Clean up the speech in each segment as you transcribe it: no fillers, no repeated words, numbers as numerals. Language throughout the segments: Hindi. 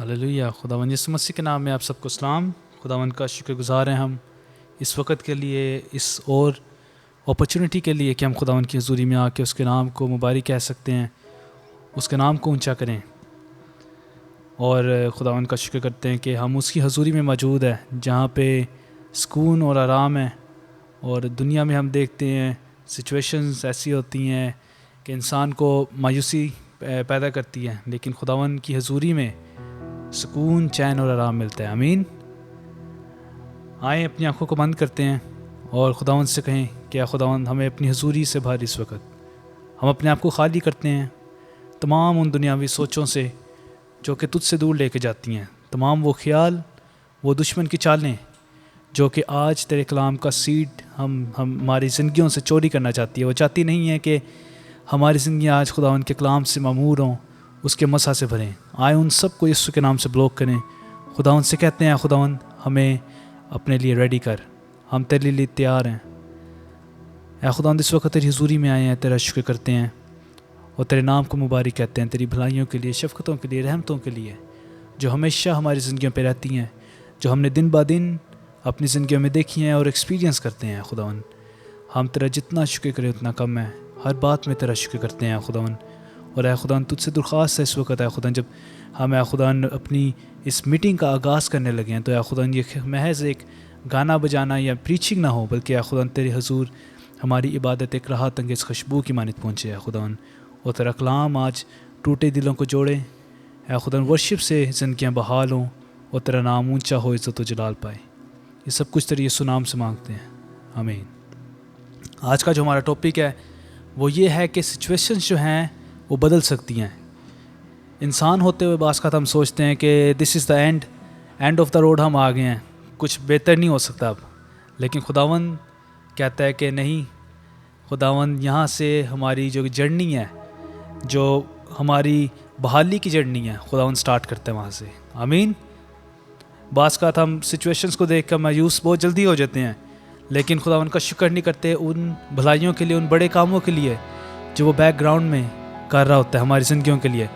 हालेलुया। खुदावंद यीशु मसीह के नाम में आप सबको सलाम। खुदावंद का शुक्रगुज़ार हैं हम इस वक्त के लिए, इस और अपॉर्चुनिटी के लिए कि हम खुदावंद की हज़ूरी में आके उसके नाम को मुबारक कह सकते हैं, उसके नाम को ऊंचा करें और खुदावंद का शुक्र करते हैं कि हम उसकी हज़ूरी में मौजूद है जहाँ पे सुकून और आराम है। और दुनिया में हम देखते हैं सिचुएशंस ऐसी होती हैं कि इंसान को मायूसी पैदा करती है, लेकिन खुदावंद की हज़ूरी में सुकून, चैन और आराम मिलता है। आमीन। आए अपनी आंखों को बंद करते हैं और खुदावंद से कहें कि खुदावंद हमें अपनी हज़ूरी से भर। इस वक्त हम अपने आप को खाली करते हैं तमाम उन दुनियावी सोचों से जो कि तुझसे दूर लेके जाती हैं, तमाम वो ख्याल, वो दुश्मन की चालें जो कि आज तेरे कलाम का सीड हमारी ज़िंदगियों से चोरी करना चाहती है। वो चाहती नहीं है कि हमारी ज़िंदगी आज खुदावंद के कलाम से मामूर हों, उसके मसा से भरें। आए उन सब को यीशु के नाम से ब्लॉक करें। खुदावंद से कहते हैं खुदावंद हमें अपने लिए रेडी कर, हम तेरे लिए तैयार हैं। ऐ खुदावंद इस वक्त तेरी हज़ूरी में आए हैं, तेरा शुक्र करते हैं और तेरे नाम को मुबारक कहते हैं, तेरी भलाइयों के लिए, शफ़क़तों के लिए, रहमतों के लिए जो हमेशा हमारी ज़िंदगियों पे रहती हैं, जो हमने दिन ब दिन अपनी ज़िंदगियों में देखी हैं और एक्सपीरियंस करते हैं। खुदावंद हम तेरा जितना शुक्र करें उतना कम है, हर बात में तेरा शुक्र करते हैं खुदावंद। और ऐ खुदावंद तुझसे दरख्वास्त है इस वक्त ऐ खुदावंद, जब हम ऐ खुदावंद अपनी इस मीटिंग का आगाज़ करने लगे हैं तो ऐ खुदावंद ये महज एक गाना बजाना या प्रीचिंग ना हो, बल्कि ऐ खुदावंद तेरे हजूर हमारी इबादत एक राहत अंगेज़ खुशबू की मानित पहुँचे है खुदावंद। और तेरा कलाम आज टूटे दिलों को जोड़े ऐ खुदावंद, वर्शिप से ज़िंदगियाँ बहाल हों और तेरा नाम ऊँचा हो, इज़्ज़त व जलाल पाए। ये सब कुछ तेरे यीशु नाम से मांगते हैं, आमीन। आज का जो हमारा टॉपिक है वो ये है कि सिचुएशंस जो हैं वो बदल सकती हैं। इंसान होते हुए बास का हम सोचते हैं कि this is the end of the road, हम आ गए हैं, कुछ बेहतर नहीं हो सकता अब। लेकिन खुदावंद कहता है कि नहीं, खुदावंद यहाँ से हमारी जो जर्नी है, जो हमारी बहाली की जर्नी है, खुदावंद स्टार्ट करते हैं वहाँ से। आमीन। बास का हम सिचुएशंस को देख कर मायूस बहुत जल्दी हो जाते हैं, लेकिन खुदावंद का शुक्र नहीं करते उन भलाइयों के लिए, उन बड़े कामों के लिए जो वो बैकग्राउंड में कर रहा होता है हमारी ज़िंदगियों के लिए।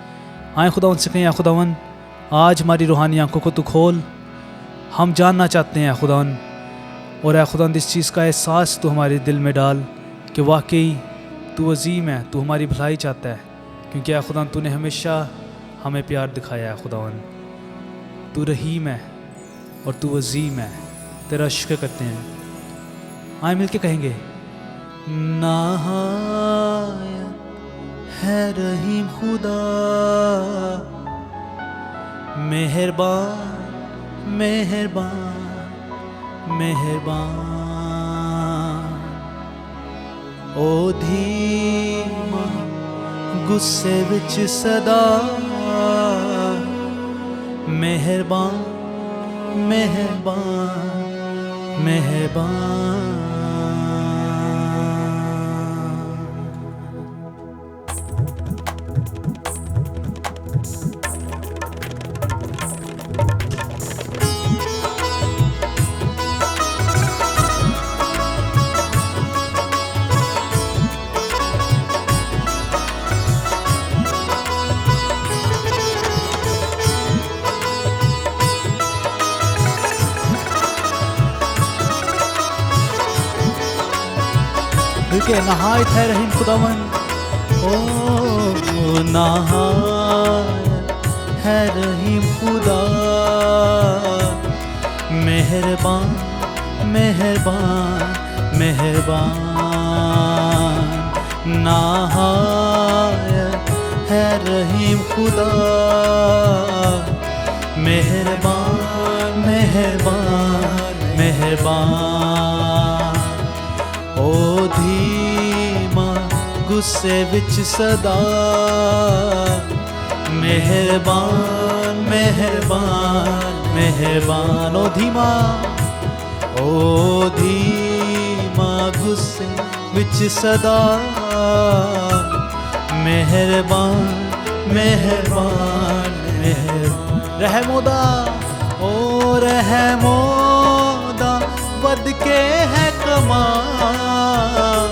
आए खुदावंद से कहें, खुदावंद आज हमारी रूहानी आंखों को तू खोल, हम जानना चाहते हैं खुदावंद। और ऐ खुदावंद इस चीज़ का एहसास तू हमारे दिल में डाल कि वाकई तू अजीम है, तू हमारी भलाई चाहता है, क्योंकि ऐ खुदावंद तूने हमेशा हमें प्यार दिखाया है। खुदावंद तू रहीम है और तू अजीम है, तेरा शुक्र करते हैं। आए मिल के कहेंगे, नाहायत है रहीम खुदा, मेहरबान मेहरबान मेहरबान, ओ धीमा गुस्से विच सदा, मेहरबान मेहरबान मेहरबान। के नहायत है रहीम खुदावंद, ओ नहायत है रहीम खुदा, मेहरबान मेहरबान मेहरबान, नहायत है रहीम खुदा, मेहरबान मेहरबान मेहरबान, ओ धीमा गुस्से विच सदा, मेहरबान मेहरबान मेहरबान, ओ धीमा गुस्से विच सदा, मेहरबान मेहरबान मेहरबान, रहमोदा ओ रहमोदा बद के है कमाल,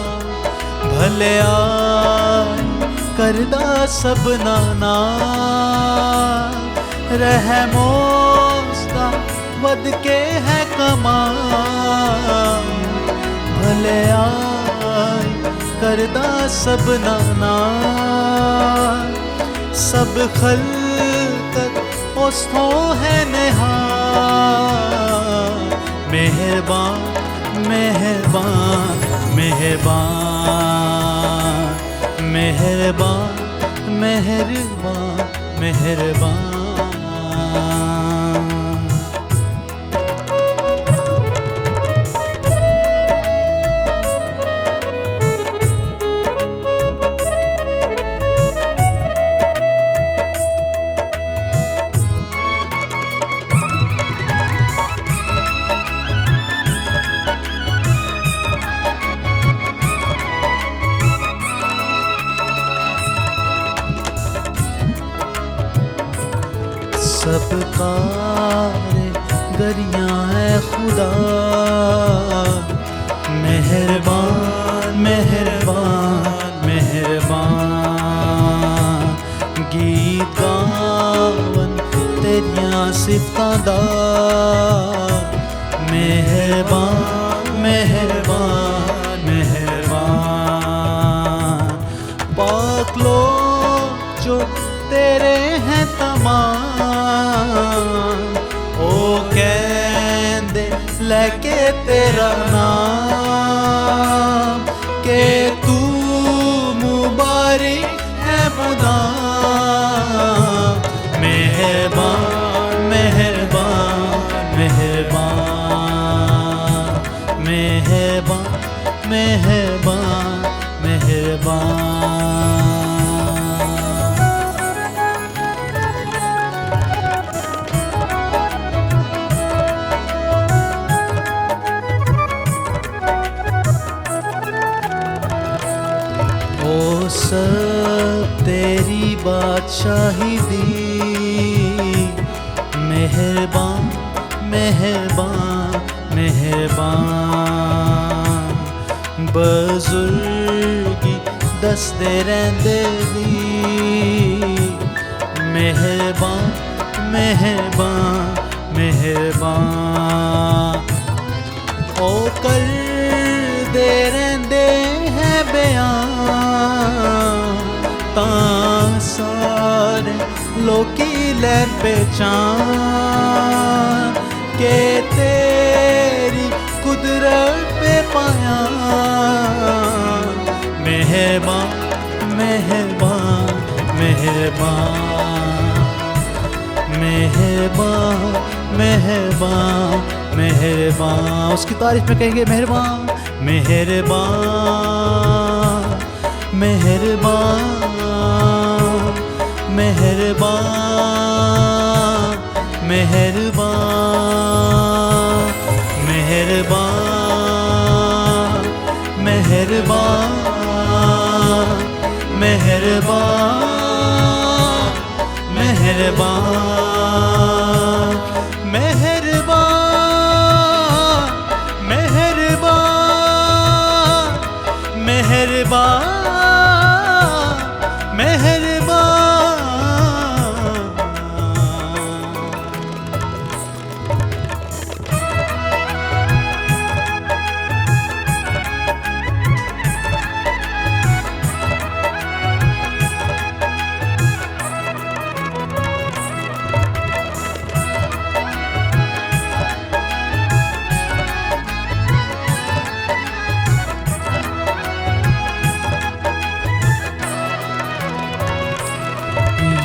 भलिया करदा सबना नाल, रहमोस्ता वद के है कमाल भले आए करदा सब नाना सब खल्कत उस्तो है निहाल मेहरबान मेहरबान मेहरबान मेहरबान मेहरबान मेहरबान सब कारे गरियां है खुदा मेहरबान मेहरबान मेहरबान गीत गावन तेरियां सिफतां दा मेहरबान मेहरबान मेहरबान पाक लोग जो तेरे हैं तमाम ओ कहंदे लेके तेरा नाम के तू मुबारक है मुदाम मेहरबान मेहरबान मेहरबान मेहरबान मेहरबान मेहरबान ओ सब तेरी बादशाही दी मेहरबान मेहरबान मेहरबान बुजुर्गी दसदे रहंदे दी मेहरबान मेहरबान मेहरबान ओ कर दे रहंदे हैं बयान तां सारे लोकी लैन पहचान के तेरी कुदरत पे पाया मेहरबान मेहरबान मेहरबान मेहरबान मेहरबान मेहरबान उसकी तारीफ में कहेंगे मेहरबान मेहरबान मेहरबान मेहरबान मेहरबान मेहरबान मेहरबान मेहरबान मेहरबान मेहरबान मेहरबान मेहरबान मेहरबान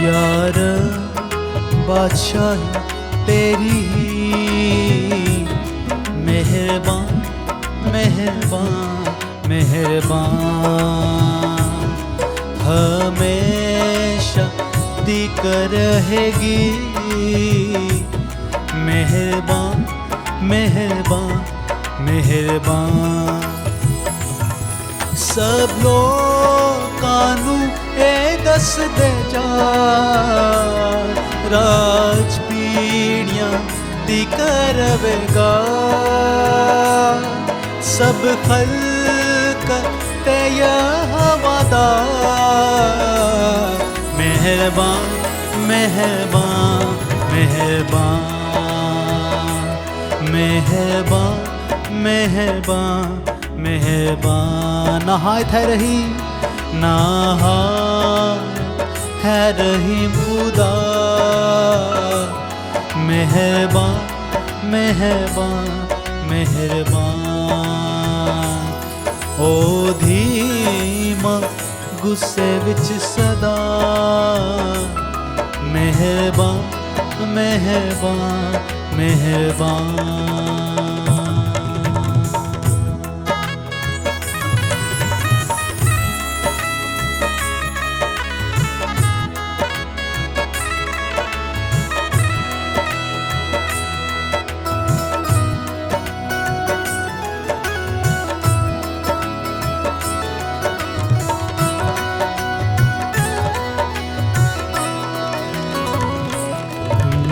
यार बादशाही तेरी मेहरबान मेहरबान मेहरबान हमेशा दिक रहेगी मेहरबान मेहरबान मेहरबान सब लोग कानू ए दस दे जा राज पीड़ियां दी करवेगा सब खल्क ते हवादा मेहरबान मेहरबान मेहरबान मेहरबान मेहरबान मेहरबान नहायत है रहीम नहायत है रहीम खुदा मेहरबान मेहरबान मेहरबान ओ धीमा गुस्से विच सदा मेहरबान मेहरबान मेहरबान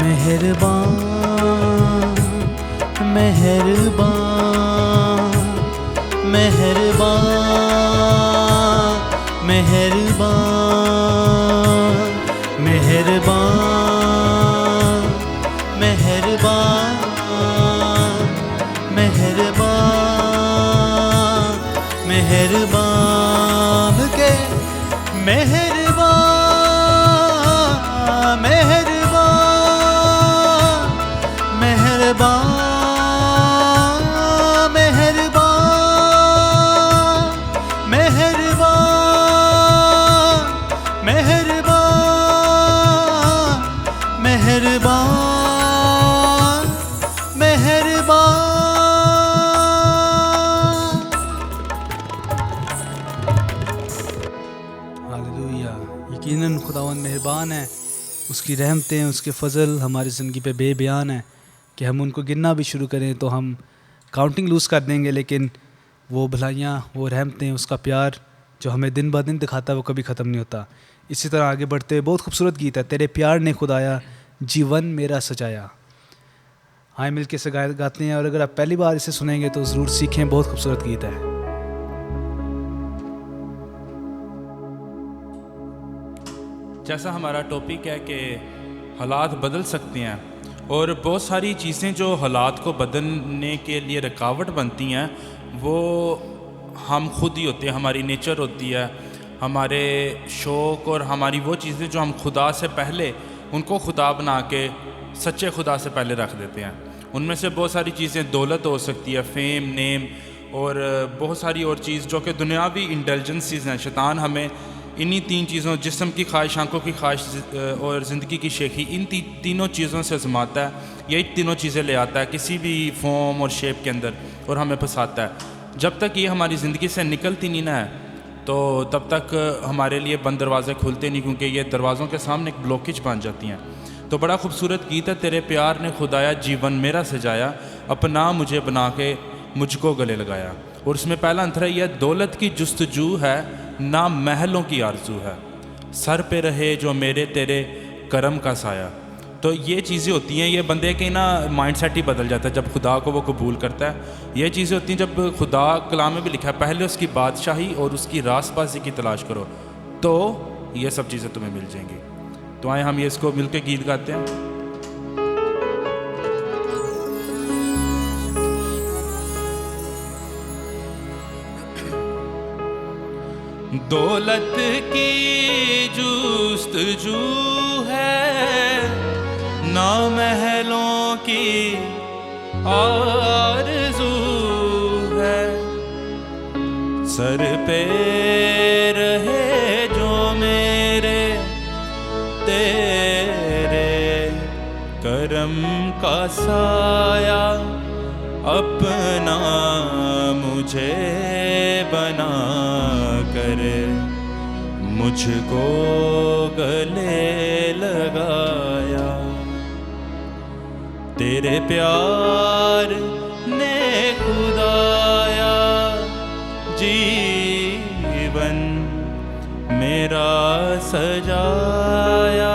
मेहरबान मेहरबान मेहरबान मेहरबान मेहरबान मेहरबान मेहरबान मेहरबान के मेहरबान मेहरबान मेहरबान मेहरबान मेहरबान मेहरबान मेहरबान मेहरबान हालेलुया। यकीनन खुदावंद मेहरबान है, उसकी रहमतें उसके फ़ज़ल हमारी ज़िंदगी पे बेबयान है कि हम उनको गिनना भी शुरू करें तो हम काउंटिंग लूज़ कर देंगे, लेकिन वो भलाइयाँ वो रहमतें उसका प्यार जो हमें दिन ब दिन दिखाता है वो कभी ख़त्म नहीं होता। इसी तरह आगे बढ़ते बहुत खूबसूरत गीत है, तेरे प्यार ने खुदाया जीवन मेरा सजाया। आए मिल के से गाते हैं, और अगर आप पहली बार इसे सुनेंगे तो ज़रूर सीखें, बहुत खूबसूरत गीत है। जैसा हमारा टॉपिक है कि हालात बदल सकते हैं, और बहुत सारी चीज़ें जो हालात को बदलने के लिए रुकावट बनती हैं वो हम खुद ही होते हैं, हमारी नेचर होती है, हमारे शौक़ और हमारी वो चीज़ें जो हम खुदा से पहले उनको खुदा बना के सच्चे खुदा से पहले रख देते हैं। उनमें से बहुत सारी चीज़ें दौलत हो सकती है, फेम, नेम, और बहुत सारी और चीज़ जो कि दुनियावी इंटेलिजेंसीज हैं। शैतान हमें इन्हीं तीन चीज़ों, जिस्म की ख्वाहिश, आंखों की ख्वाहिश और ज़िंदगी की शेखी, इन तीनों चीज़ों से आजमाता है। यही तीनों चीज़ें ले आता है किसी भी फॉर्म और शेप के अंदर और हमें फंसाता है। जब तक ये हमारी ज़िंदगी से निकलती नहीं ना है तो तब तक हमारे लिए बंद दरवाज़े खुलते नहीं, क्योंकि ये दरवाज़ों के सामने एक ब्लॉकेज बन जाती हैं। तो बड़ा खूबसूरत गीत है, तेरे प्यार ने खुदाया जीवन मेरा सजाया, अपना मुझे बना के मुझको गले लगाया। और उसमें पहला अंतर है, यह दौलत की जुस्तजू है ना महलों की आरजू है, सर पे रहे जो मेरे तेरे करम का साया। तो ये चीज़ें होती हैं, ये बंदे के ना माइंडसेट ही बदल जाता है जब खुदा को वो कबूल करता है। ये चीज़ें होती हैं जब खुदा कलाम में भी लिखा है, पहले उसकी बादशाही और उसकी रासबाजी की तलाश करो तो ये सब चीज़ें तुम्हें मिल जाएंगी। तो आए हम ये इसको मिल के गीत गाते हैं। दौलत की जुस्तजू है ना महलों की आरज़ू है, सर पे रहे जो मेरे तेरे करम का साया, अपना मुझे बना कर मुझको गले लगाया। तेरे प्यार ने खुदाया जीवन मेरा सजाया।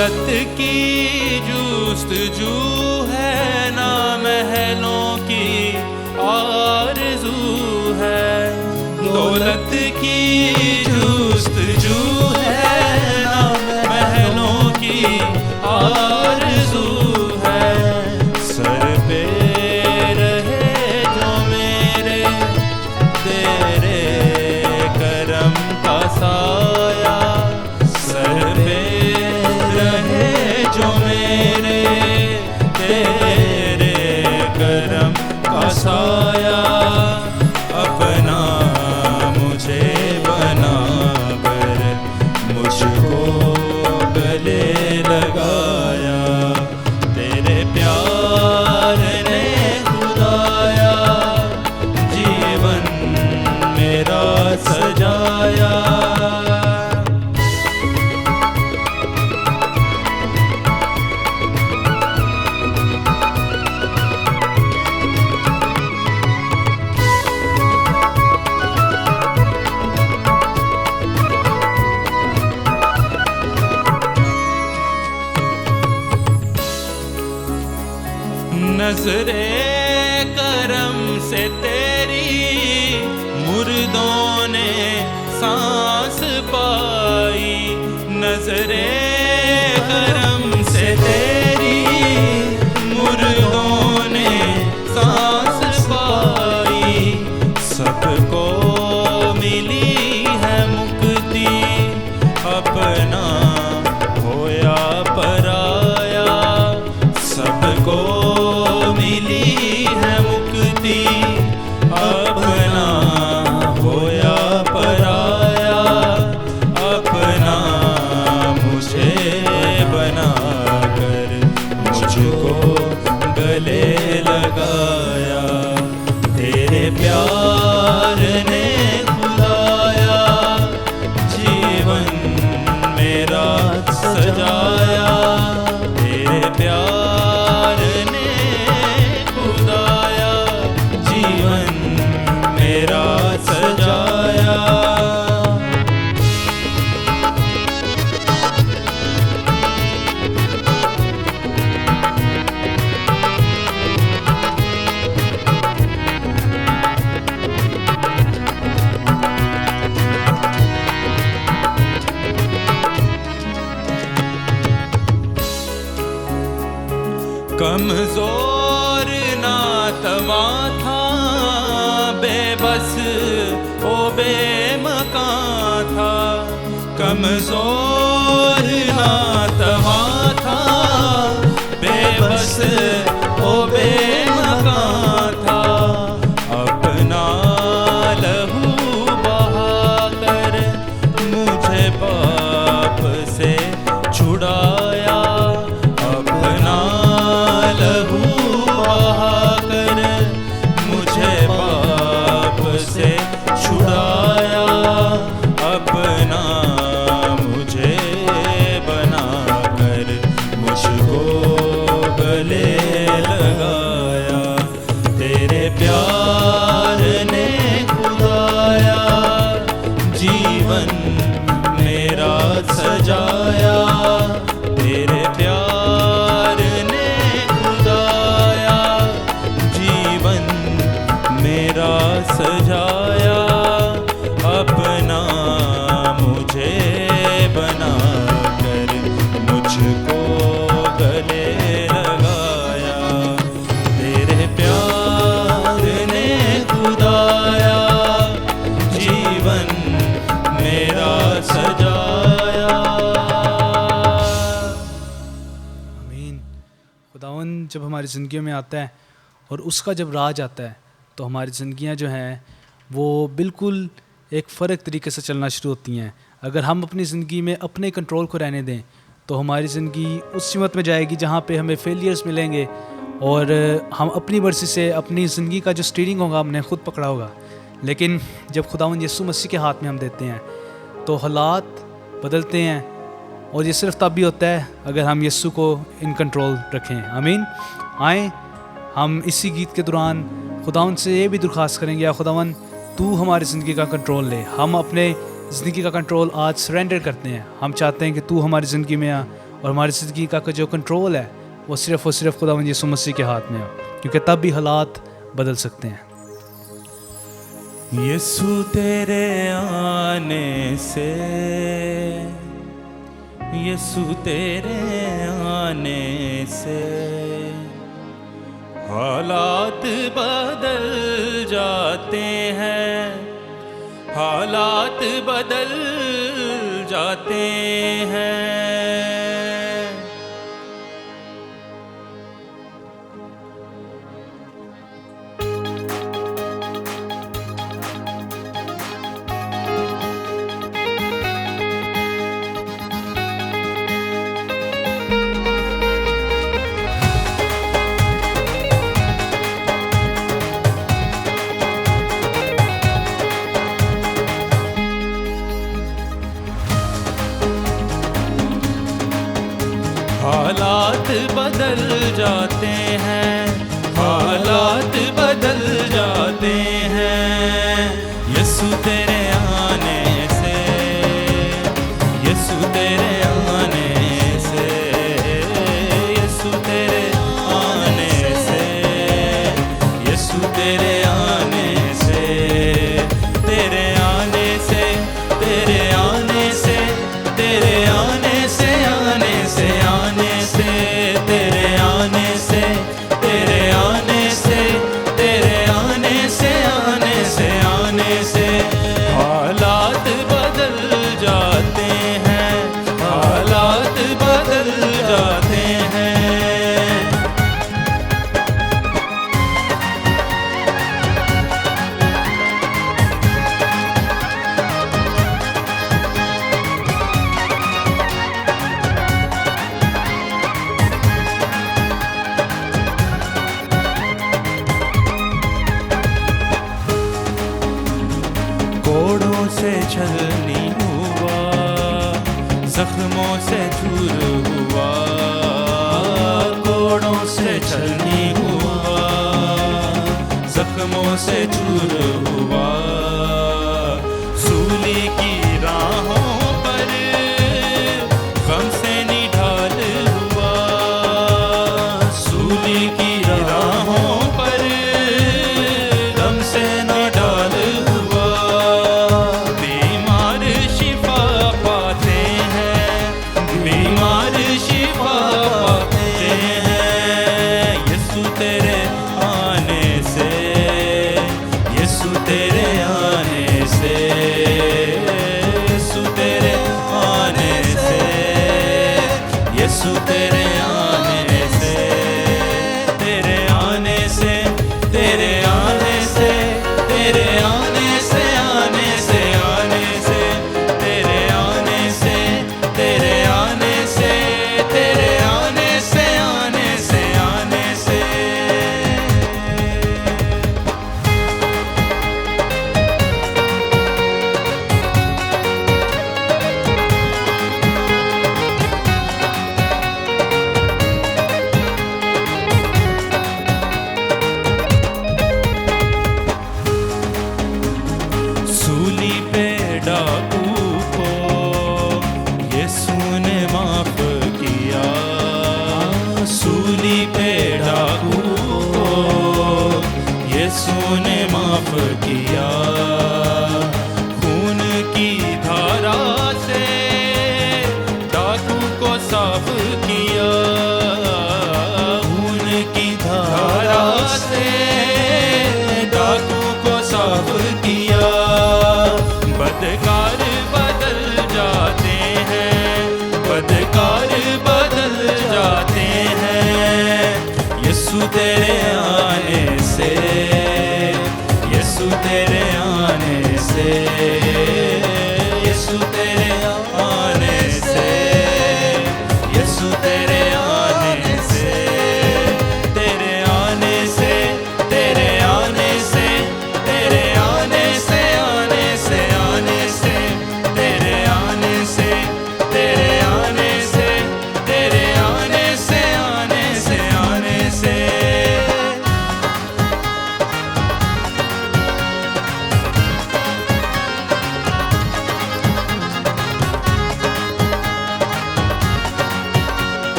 दौलत की जुस्तजू है ना महलों की आरज़ू है, दौलत की जुस्तजू है ना महलों की आरज़ू है। सर पे रहे जो मेरे तेरे करम का साया, सर पे रहे जो मेरे तेरे करम का साया। अपना मुझे बना कर मुझको गले लगाया, तेरे प्यार ने खुदाया जीवन मेरा सजाया। नज़रे करम से तेरी मुर्दों ने सांस पाई, नज़रे करम से तेरी मुर्दों ने सांस पाई। सबको मिली है मुक्ति, अपना होया पराया, सबको मिली है मुक्ति, अपना होया पराया। अपना मुझे बना कर मुझको गले लगाया, तेरे प्यार ने खुदाया जीवन मेरा सजाया, तेरे प्यार ने खुदाया जीवन मेरा सजाया। कमजोर ना तवा था, बेबस ओ बेमकान था, कमजोर ना तवा था, बेबस ओ बेमकान था। अपना लहू बहा कर मुझे पाप से छुड़ाया, अपना लहू बहा कर मुझे पाप से छुड़ाया। अपना मुझे बना कर मुझको गले लगाया, तेरे प्यार ने खुदाया जीवन मेरा सजाया, तेरे प्यार ने खुदाया जीवन मेरा सजाया। अपना मुझे बना कर मुझको गले लगाया, तेरे प्यार ने खुदाया जीवन मेरा सजाया। आमीन। खुदावन जब हमारी ज़िंदगियों में आता है और उसका जब राज आता है तो हमारी ज़िंदगियाँ जो हैं वो बिल्कुल एक फ़र्क तरीके से चलना शुरू होती हैं। अगर हम अपनी ज़िंदगी में अपने कंट्रोल को रहने दें तो हमारी ज़िंदगी उस सीमत में जाएगी जहाँ पे हमें फेलियर्स मिलेंगे और हम अपनी मर्ज़ी से अपनी ज़िंदगी का जो स्टीयरिंग होगा हमने ख़ुद पकड़ा होगा। लेकिन जब खुदावंद यीशु मसीह के हाथ में हम देते हैं तो हालात बदलते हैं, और ये सिर्फ तब भी होता है अगर हम यीशु को इन कंट्रोल रखें। आमीन। आएँ हम इसी गीत के दौरान खुदावंद से ये भी दरख्वास्त करेंगे, या खुदावंद तू हमारी ज़िंदगी का कंट्रोल ले। हम अपने ज़िंदगी का कंट्रोल आज सरेंडर करते हैं। हम चाहते हैं कि तू हमारी ज़िंदगी में आ और हमारी ज़िंदगी का जो कंट्रोल है वो सिर्फ़ और सिर्फ खुदावंद यीशु मसीह के हाथ में हो, क्योंकि तब भी हालात बदल सकते हैं। यीशु तेरे आने से, यीशु तेरे आने से हालात बदल जाते हैं, हालात बदल जाते हैं। हालात बदल जाते हैं, हालात बदल जाते हैं। यीशु तेरे आने से, यीशु तेरे आने से, यीशु तेरे आने से, यीशु तेरे आने से, तेरे आने से, तेरे आने से, तेरे आने से, आने से, आने से, तेरे आने से, तेरे आने से, तेरे आने से, आने से, आने से हालात बदल जाते हैं, हालात बदल जाते हैं। कोड़ों से छलनी हुआ, जख्मों से चूर हुआ, कोड़ों से छलनी हुआ, जख्मों से चूर हुआ। सूली की राहों पर गम से निढाल हुआ, सूली की राहों पर गम से निढाल हुआ। बीमार शिफा पाते हैं, बीमार शिफा पाते हैं। यीशु तेरे आने से, यीशु तेरे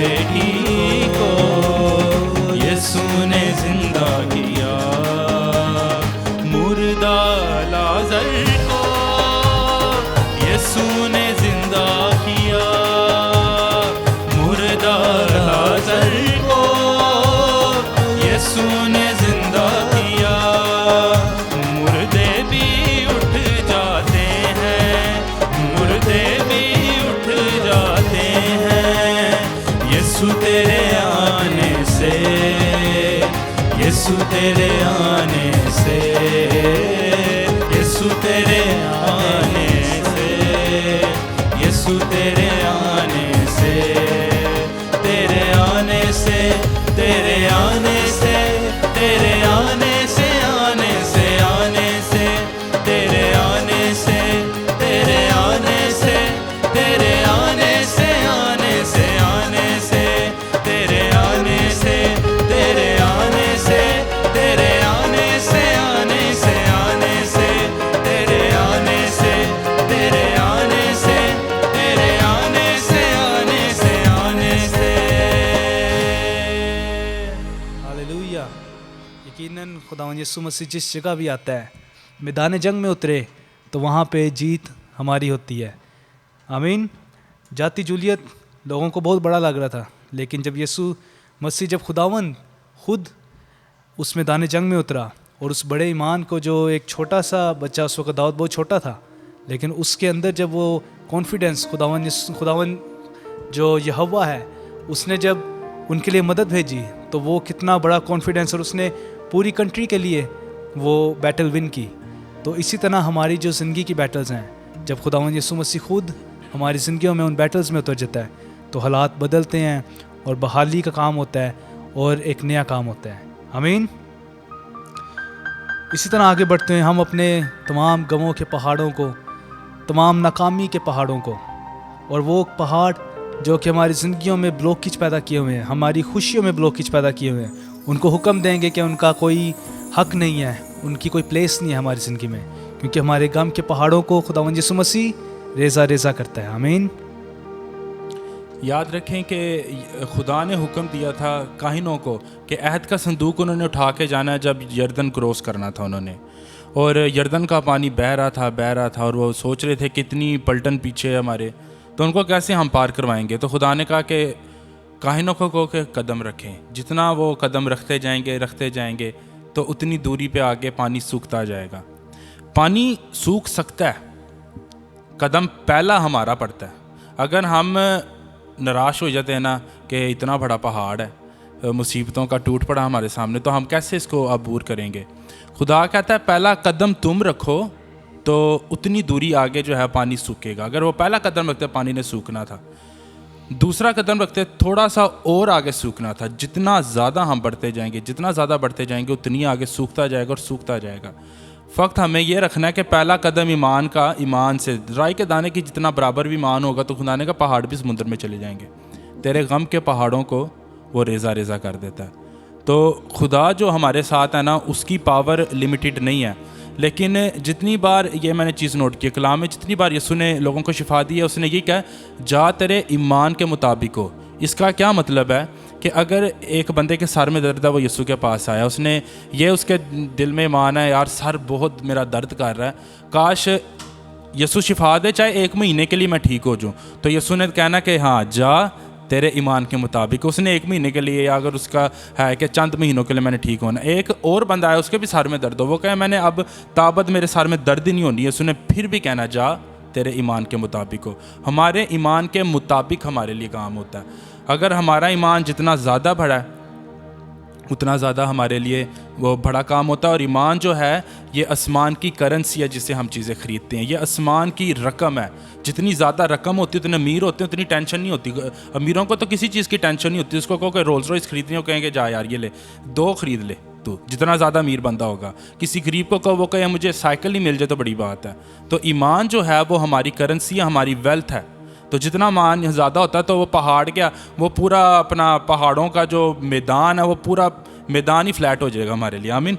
बेटी को यीशु ने जिंदा किया, मुर्दा लाजर को यीशु ने जिंदा किया, मुर्दा लाजर को यीशु ने जिंदा किया। मुर्दे भी उठ जाते हैं, मुर्दे भी उठ जाते हैं यीशु तेरे आने से, यीशु तेरे आने से, यीशु तेरे आने से, यीशु तेरे आने से, तेरे आने से, तेरे आने से, तेरे आने से, आने से, आने से, तेरे आने से, तेरे आने से, तेरे आने से, आने से, आने से, तेरे आने से, तेरे आने से, तेरे आने से, आने से, आने से, तेरे आने से, तेरे आने से, तेरे आने से, आने से, आने से। हालेलुया। यकीनन खुदावंद यीशु मसीह जिस जगह भी आता है, मैदान जंग में उतरे तो वहाँ पे जीत हमारी होती है। आमीन। जाति जूलियत लोगों को बहुत बड़ा लग रहा था, लेकिन जब यीशु मसीह, जब खुदावंद खुद उस मैदान जंग में उतरा और उस बड़े ईमान को, जो एक छोटा सा बच्चा, उस वक्त दाऊद बहुत छोटा था, लेकिन उसके अंदर जब वो कॉन्फिडेंस, खुदावंद जो यहोवा है, उसने जब उनके लिए मदद भेजी तो वो कितना बड़ा कॉन्फिडेंस, और उसने पूरी कंट्री के लिए वो बैटल विन की। तो इसी तरह हमारी जो ज़िंदगी की बैटल्स हैं, जब खुदावंद यीशु मसीह खुद हमारी ज़िंदगियों में उन बैटल्स में उतर जाता है तो हालात बदलते हैं और बहाली का काम होता है और एक नया काम होता है। आमीन। इसी तरह आगे बढ़ते हैं हम अपने तमाम गमों के पहाड़ों को, तमाम नाकामी के पहाड़ों को, और वो पहाड़ जो कि हमारी ज़िंदगियों में ब्लॉकेज पैदा किए हुए हैं, हमारी खुशियों में ब्लॉकेज पैदा किए हुए हैं, उनको हुक्म देंगे कि उनका कोई हक नहीं है, उनकी कोई प्लेस नहीं है हमारी ज़िंदगी में, क्योंकि हमारे गम के पहाड़ों को खुदावंद यीशु मसीह रेज़ा रेज़ा करता है। आमीन। याद रखें कि खुदा ने हुक्म दिया था काहिनों को कि अहद का संदूक उन्होंने उठा के जाना है जब यर्दन क्रॉस करना था उन्होंने, और यर्दन का पानी बह रहा था, और वो सोच रहे थे कितनी पलटन पीछे है हमारे, तो उनको कैसे हम पार करवाएंगे। तो खुदा ने कहा कि काहिनों को कहो कि कदम रखें, जितना वो कदम रखते जाएंगे तो उतनी दूरी पे आगे पानी सूखता जाएगा। पानी सूख सकता है, कदम पहला हमारा पड़ता है। अगर हम निराश हो जाते हैं ना कि इतना बड़ा पहाड़ है, मुसीबतों का टूट पड़ा हमारे सामने, तो हम कैसे इसको अबूर करेंगे। खुदा कहता है पहला कदम तुम रखो तो उतनी दूरी आगे जो है पानी सूखेगा। अगर वो पहला कदम रखते पानी ने सूखना था, दूसरा कदम रखते थोड़ा सा और आगे सूखना था। जितना ज़्यादा हम बढ़ते जाएंगे उतनी आगे सूखता जाएगा। फ़क्त हमें यह रखना है कि पहला कदम ईमान से, राई के दाने की जितना बराबर भी ईमान होगा तो खुदा ने कहा पहाड़ भी समुद्र में चले जाएंगे। तेरे गम के पहाड़ों को वो रेज़ा रेज़ा कर देता है। तो खुदा जो हमारे साथ है ना, उसकी पावर लिमिटेड नहीं है, लेकिन जितनी बार, ये मैंने चीज़ नोट की कलाम में, जितनी बार यीशु ने लोगों को शिफा दी है, उसने ये कहा जा तेरे ईमान के मुताबिक हो। इसका क्या मतलब है कि अगर एक बंदे के सर में दर्द है, वो यीशु के पास आया, उसने ये, उसके दिल में ईमान है यार सर बहुत मेरा दर्द कर रहा है, काश यीशु शिफा दे, चाहे 1 महीने के लिए मैं ठीक हो जाऊँ। तो यीशु ने कहना कि हाँ जा तेरे ईमान के मुताबिक। उसने 1 महीने के लिए, या अगर उसका है कि चंद महीनों के लिए मैंने ठीक होना। एक और बंदा आया, उसके भी सर में दर्द हो, वो कहे मैंने अब ताबत मेरे सर में दर्द ही नहीं होनी है, उसने फिर भी कहना जा तेरे ईमान के मुताबिक हो। हमारे ईमान के मुताबिक हमारे लिए काम होता है। अगर हमारा ईमान जितना ज़्यादा बढ़ा है उतना ज़्यादा हमारे लिए वो बड़ा काम होता है। और ईमान जो है ये आसमान की करेंसी है जिससे हम चीज़ें ख़रीदते हैं, ये आसमान की रकम है। जितनी ज़्यादा रकम होती है उतने अमीर होते हैं, उतनी टेंशन नहीं होती। अमीरों को तो किसी चीज़ की टेंशन नहीं होती। उसको कहो कि रोल्स रॉयस खरीदनी हो, कहेंगे जा यार ये ले 2 खरीद ले तू, जितना ज़्यादा अमीर बंदा होगा। किसी गरीब को कहो, वो कहे मुझे साइकिल ही मिल जाए तो बड़ी बात है। तो ईमान जो है वो हमारी करेंसी है, हमारी वेल्थ है। तो जितना मान ज़्यादा होता है तो वो पहाड़ क्या, वो पूरा अपना पहाड़ों का जो मैदान है वो पूरा मैदान ही फ्लैट हो जाएगा हमारे लिए। आमीन।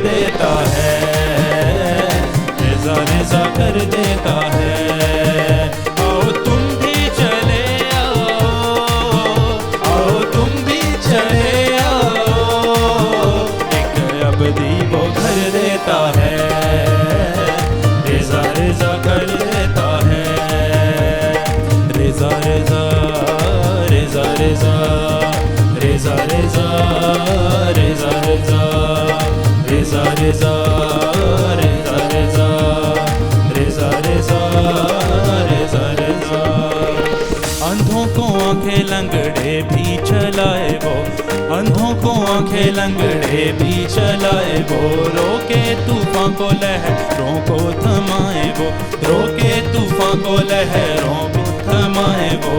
देता है, रेज़ा रेज़ा कर देता है। आओ तुम भी चले आओ तुम भी चले आओ, एक अबदी वो घर देता है, रेज़ा रेज़ा कर देता है। रेज़ा रेज़ा रेज़ा रेज़ा रेज़ा रेज़ा रेज़ा रेज़ा रेज़ा रेज़ा रेज़ा रेज़ा रेज़ा रेज़ा रेज़ा। अंधों को आंखें लंगड़े भी चलाए वो, अंधों को आंखें लंगड़े भी चलाए वो, रोके तूफान को लहरों को थमाए वो, रोके तूफान को लहरों को थमाए वो।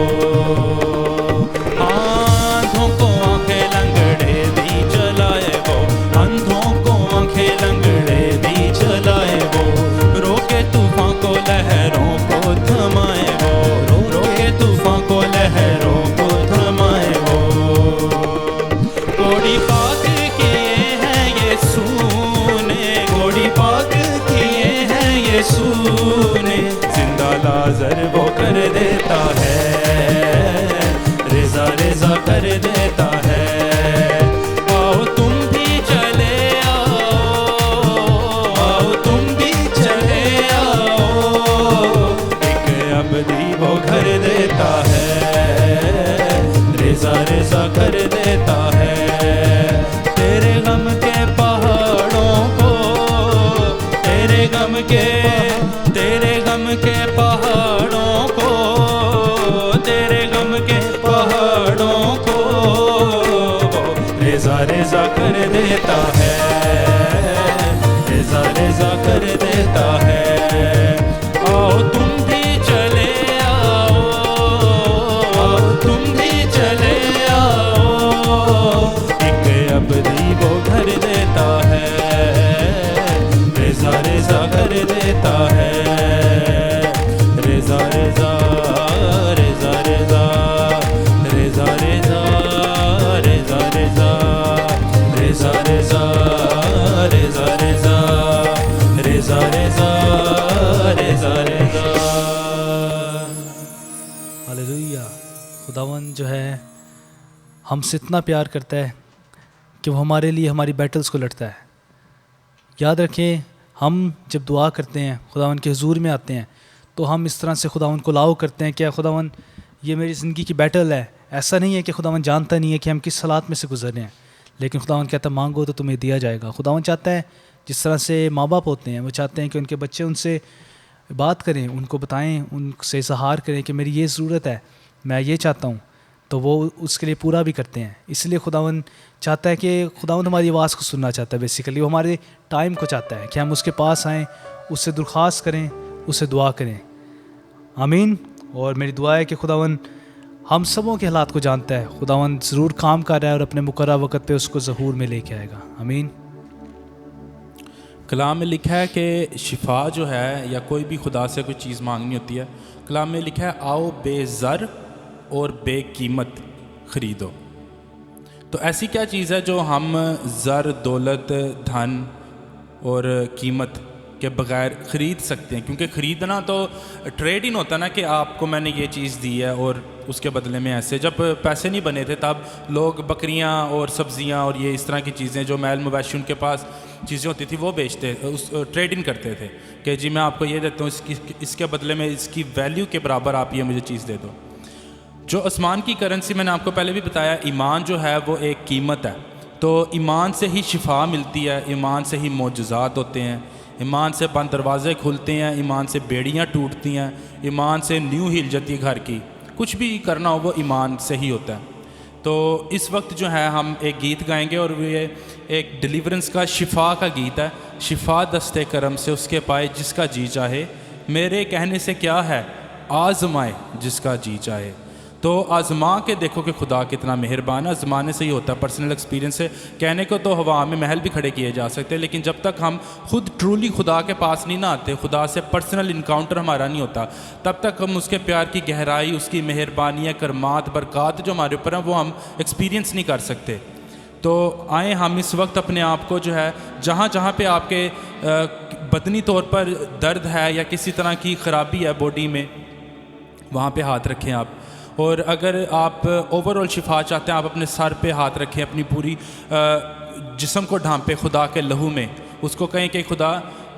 अंधों को आंखें लंगड़े भी चलाए वो, अंधों को आंखें लंगड़े भी चलाए वो, रोके तूफान को लहरों को थमाए वो, रोके तूफान को लहरों को थमाए वो। घोड़ी पाक किए हैं यीशु ने, घोड़ी पाक किए हैं यीशु ने, जिंदा लाज़र वो कर देता है, रेज़ा रेज़ा कर देता है। आओ तुम भी चले आओ तुम भी चले आओ, एक अबदी वो घर देता है, रेज़ा रेज़ा कर देता है। तेरे गम के पहाड़ों को, तेरे गम के पहाड़ों को, तेरे गम के पहाड़ों को रेज़ा रेज़ा कर देता है, रेज़ा रेज़ा कर देता है। आओ तुम भी चले आओ तुम भी चले आओ, एक अबदी वो घर देता है, रेज़ा रेज़ा कर देता है। रेज़ा रेज़ा रेज़ा रेज़ा रेज़ा रेज़ा रेज़ा रेज़ा रेज़ा रेज़ा रेज़ा रेज़ा रेज़ा रेज़ा रेज़ा। हालेलुया। खुदावन जो है हमसे इतना प्यार करता है कि वो हमारे लिए हमारी बैटल्स को लड़ता है। याद रखें, हम जब दुआ करते हैं, खुदावन के हुजूर में आते हैं, तो हम इस तरह से खुदावन को लाओ करते हैं, क्या खुदावन ये मेरी ज़िंदगी की बैटल है। ऐसा नहीं है कि खुदावन जानता नहीं है कि हम किस हालात में से गुजर रहे हैं, लेकिन खुदावन कहता है मांगो तो तुम्हें दिया जाएगा। खुदावन चाहता है जिस तरह से माँ बाप होते हैं, वो चाहते हैं कि उनके बच्चे उनसे बात करें, उनको बताएं, उनसे इज़हार करें कि मेरी ये ज़रूरत है, मैं ये चाहता हूँ, तो वो उसके लिए पूरा भी करते हैं। इसलिए खुदावन चाहता है कि खुदावन हमारी आवाज़ को सुनना चाहता है। बेसिकली वो हमारे टाइम को चाहता है कि हम उसके पास आएँ, उससे दरख्वास्त करें, उससे दुआ करें। आमीन। और मेरी दुआ है कि खुदावन हम सबों के हालात को जानता है, खुदावन ज़रूर काम कर रहा है और अपने मुकर्रर वक़्त पे उसको ज़हूर में लेके आएगा। आमीन। कलाम में लिखा है कि शिफा जो है या कोई भी खुदा से कोई चीज़ मांगनी होती है, कलाम में लिखा है आओ बेज़र और बेकीमत ख़रीदो। तो ऐसी क्या चीज़ है जो हम ज़र, दौलत, धन और कीमत के बगैर ख़रीद सकते हैं? क्योंकि ख़रीदना तो ट्रेड इन होता ना कि आपको मैंने ये चीज़ दी है और उसके बदले में ऐसे। जब पैसे नहीं बने थे तब लोग बकरियां और सब्ज़ियां और ये इस तरह की चीज़ें जो मैल मवेशी उनके पास चीज़ें होती थी वो बेचते, उस ट्रेड इन करते थे कि जी मैं आपको ये देता हूँ, इसके बदले में इसकी वैल्यू के बराबर आप ये मुझे चीज़ दे दो। जो आसमान की करेंसी, मैंने आपको पहले भी बताया, ईमान जो है वो एक कीमत है। तो ईमान से ही शिफा मिलती है, ईमान से ही मोजज़ात होते हैं, ईमान से बंद दरवाज़े खुलते हैं, ईमान से बेड़ियाँ टूटती हैं, ईमान से न्यू हिल जाती है घर की। कुछ भी करना हो वो ईमान से ही होता है। तो इस वक्त जो है हम एक गीत गाएंगे और ये एक डिलीवरेंस का, शिफा का गीत है। शिफा दस्ते करम से उसके पाए जिसका जी चाहे, मेरे कहने से क्या है आज़माए जिसका जी चाहे। तो आज़मा के देखो कि खुदा कितना मेहरबान है। आज़माने से ही होता है, पर्सनल एक्सपीरियंस से। कहने को तो हवा में महल भी खड़े किए जा सकते हैं, लेकिन जब तक हम खुद ट्रूली खुदा के पास नहीं ना आते, खुदा से पर्सनल इनकाउंटर हमारा नहीं होता, तब तक हम उसके प्यार की गहराई, उसकी मेहरबानियाँ, करमात, बरक़ात जो हमारे ऊपर हैं वो हम एक्सपीरियंस नहीं कर सकते। तो आए हम इस वक्त अपने आप को जो है जहाँ जहाँ पे आपके बदनी तौर पर दर्द है या किसी तरह की ख़राबी है बॉडी में, वहाँ पे हाथ रखें आप। और अगर आप ओवरऑल शिफा चाहते हैं, आप अपने सर पे हाथ रखें, अपनी पूरी जिस्म को ढांपे खुदा के लहू में, उसको कहें कि खुदा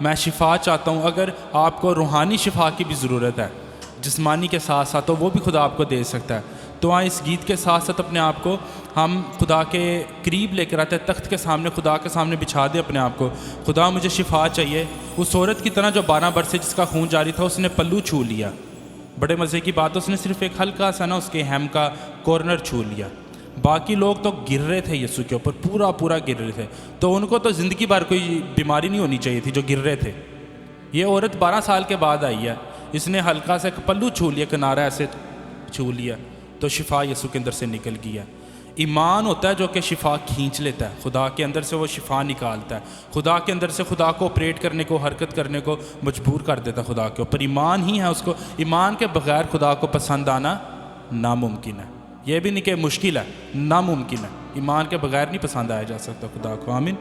मैं शिफा चाहता हूँ। अगर आपको रूहानी शिफा की भी ज़रूरत है जिस्मानी के साथ साथ, तो वो भी खुदा आपको दे सकता है। तो वहाँ इस गीत के साथ साथ अपने आप को हम खुदा के करीब लेकर आते हैं, तख्त के सामने, खुदा के सामने बिछा दे अपने आप को। खुदा मुझे शिफा चाहिए। उस औरत की तरह जो 12 बरस से जिसका खून जारी था, उसने पल्लू छू लिया। बड़े मज़े की बात, उसने सिर्फ एक हल्का सा ना उसके हेम का कॉर्नर छू लिया। बाकी लोग तो गिर रहे थे यीशु के ऊपर, पूरा पूरा गिर रहे थे। तो उनको तो ज़िंदगी भर कोई बीमारी नहीं होनी चाहिए थी जो गिर रहे थे। ये औरत 12 साल के बाद आई है, इसने हल्का सा पल्लू छू लिया, किनारा ऐसे छू लिया, तो शिफा यीशु के अंदर से निकल गया। ईमान होता है जो कि शिफा खींच लेता है, खुदा के अंदर से वो शिफा निकालता है, खुदा के अंदर से खुदा को ऑपरेट करने को, हरकत करने को मजबूर कर देता है खुदा के ऊपर। ईमान ही है उसको, ईमान के बगैर खुदा को पसंद आना नामुमकिन है। यह भी नहीं कि मुश्किल है, नामुमकिन है। ईमान के बगैर नहीं पसंद आया जा सकता खुदा को। आमीन।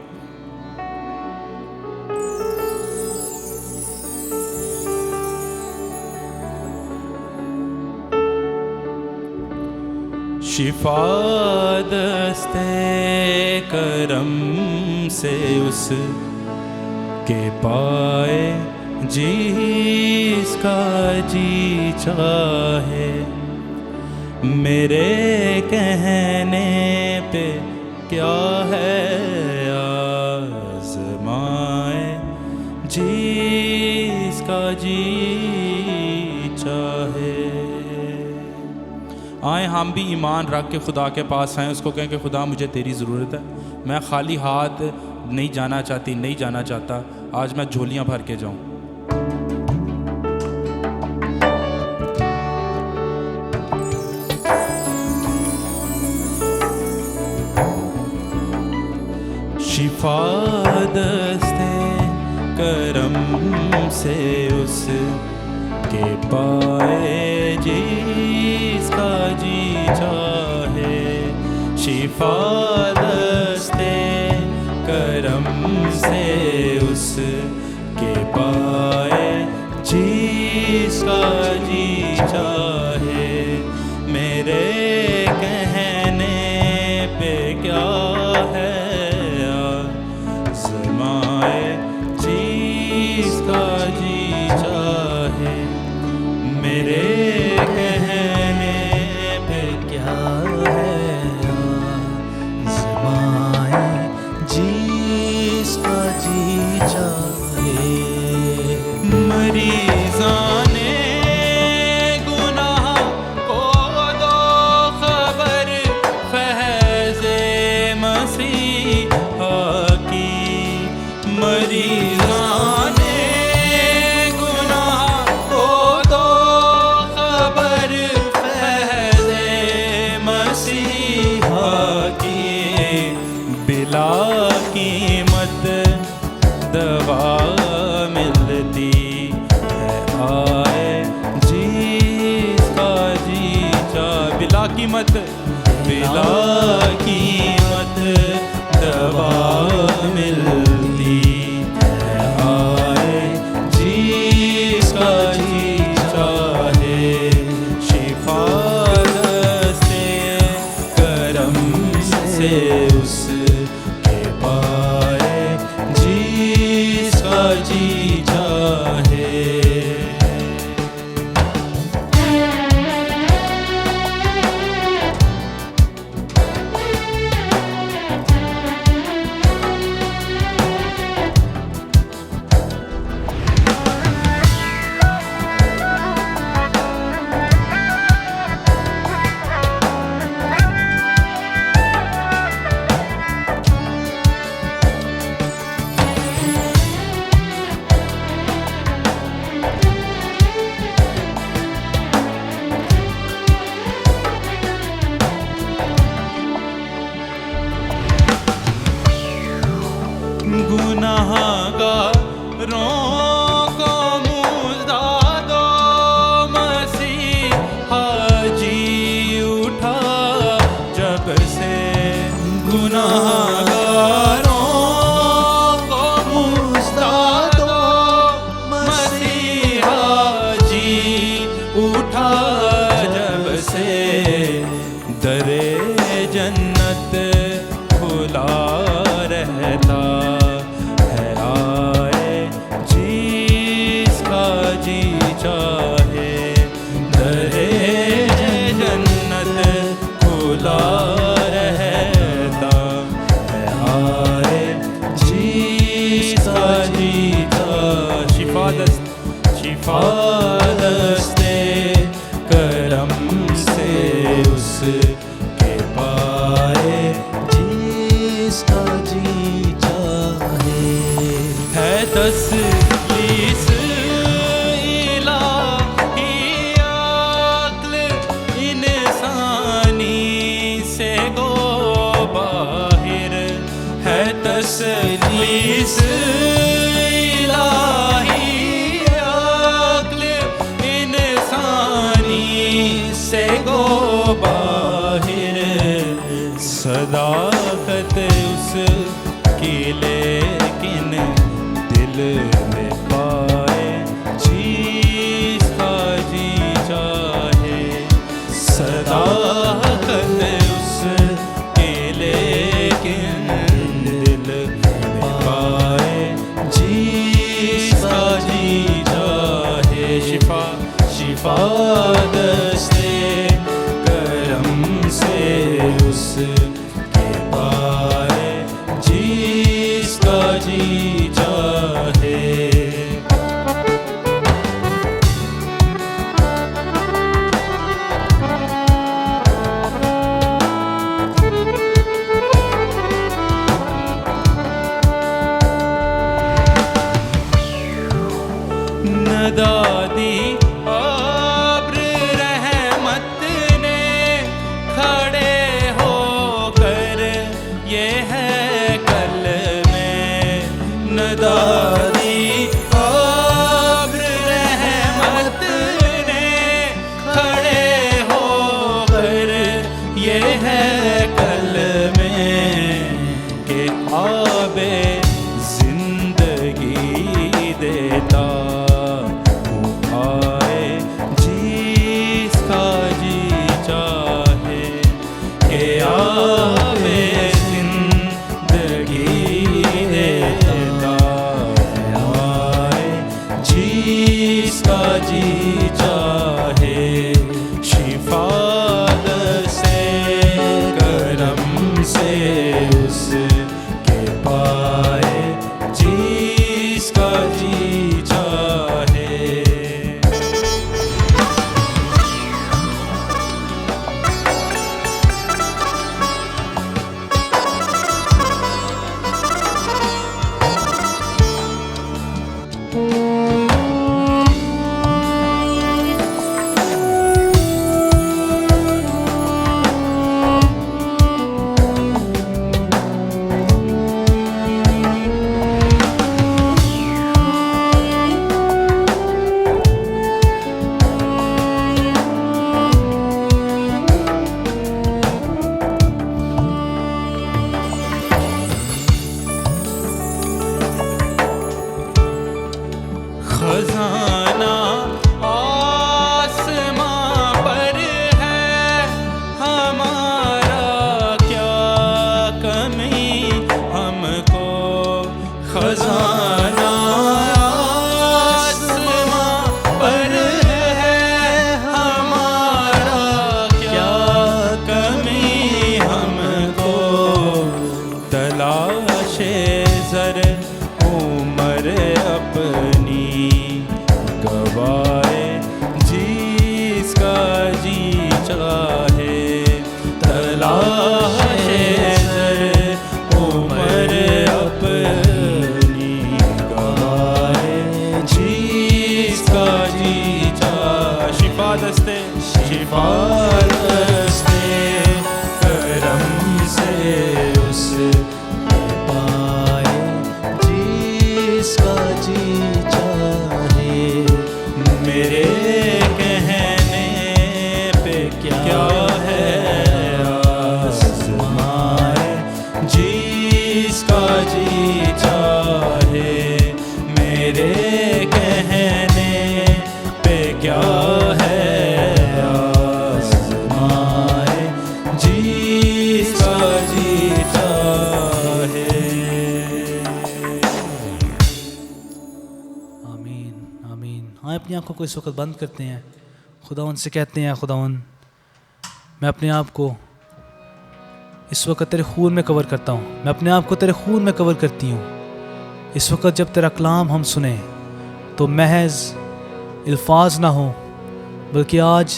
शिफा दस्ते करम से उस के पाए जिसका जी चाहे, मेरे कहने पे क्या है आज़माए जिसका जी चाहे। आए हम भी ईमान रख के खुदा के पास आएँ, उसको कहें कि खुदा मुझे तेरी ज़रूरत है, मैं खाली हाथ नहीं जाना चाहती, नहीं जाना चाहता। आज मैं झोलियाँ भर के जाऊँ। शिफा दस्ते करम से उस के पाए जिसका जी चाहे, शिफा दस्ते करम से उस के पाए जिसका जी चाहे, मेरे कहने पे क्या है आज़माए जिसका जी चाहे, मेरे कहने पे क्या है आज़माए जिसका जी चाहे। मरीज़ाने गुनाह को दो खबर फैज़े मसीहा की, मरीज़ाने कीमत दवा मिलती है, आए जिसका जी चाहे। बिला कीमत, बिला कीमत दवा मिलती है, आए जिसका जी चाहे। शिफा दस्ते करम से उस जी चाहे। गुनाहगारों को मुझा दो, मसीहा जी उठा जब से गुनाह शिफा दस्ते करम से उसके पाए जिसका जी चाहे। है तस्लीस इलाही अक्ल इंसानी से गो बाहिर। है तस्लीस इलाही अक्ल इंसानी से गो बाहिर। सदाकत उसकी लेकिन दिल में पाए जिसका जी चाहे। सदाकत उसकी लेकिन दिल में पाए जिसका जी चाहे। शिफा शिफा दस्ते करम से उसके पाए जिसका जी चाहे। नदादी अब्र रहमत ने खड़े होकर ये है कल में। नदादी अब्र रहमत ने खड़े होकर ये है कल में के आबे जिंदगी देता आए जिसका जी चाहे। के आवे जिंदगी देता आए जिसका जी चाहे। शिफा से करम से उसके पाए जिसका जी चाहे। खजाना आसमां पर है हमारा क्या कमी हमको। खजाना आसमां पर है हमारा क्या कमी हमको। तलाशे ज़र उमर अपनी गवाए जिसका जी चाहे। तलाशे ज़र उमर अपनी गवाए जिसका जी चाहे। शिफा दस्ते शिफा दस्ते करम से उसके पाए जिसका जी चाहे। मेरे कहने पे क्या है आज़माए जिसका जी चाहे। मेरे कहने पे क्या है आज़माए जिसका जी चाहे। आमीन आमीन। हाँ, अपनी आंखों को इस वक्त बंद करते हैं। खुदावन से कहते हैं, खुदावन मैं अपने आप को इस वक्त तेरे खून में कवर करता हूँ। मैं अपने आप को तेरे खून में कवर करती हूँ। इस वक्त जब तेरा कलाम हम सुने तो महज अल्फाज ना हो, बल्कि आज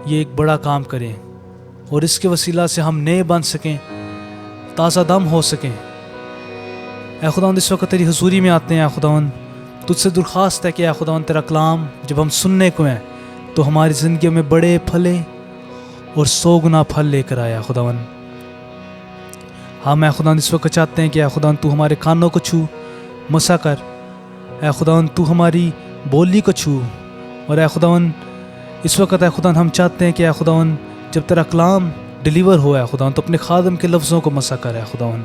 ये एक बड़ा काम करें और इसके वसीला से हम नए बन सकें, ताज़ा दम हो सकें। ऐ खुदावंद इस वक्त तेरी हुजूरी में आते हैं। ऐ खुदावंद तुझसे दुर्खास्त है कि ऐ खुदावंद तेरा कलाम जब हम सुनने को हैं तो हमारी ज़िंदगी में बड़े फले और 100 गुना फल लेकर आया खुदावंद। हम ऐ खुदावंद इस वक्त चाहते हैं कि ऐ खुदावंद तू हमारे कानों को छू, मसा कर। ऐ खुदावंद तू हमारी बोली को छू। और ऐ खुदावंद इस वक्त ऐ खुदावंद हम चाहते हैं कि ऐ खुदावंद जब तेरा कलाम डिलीवर हो ऐ खुदावंद तो अपने खादम के लफ्ज़ों को मसा कर ऐ खुदावंद।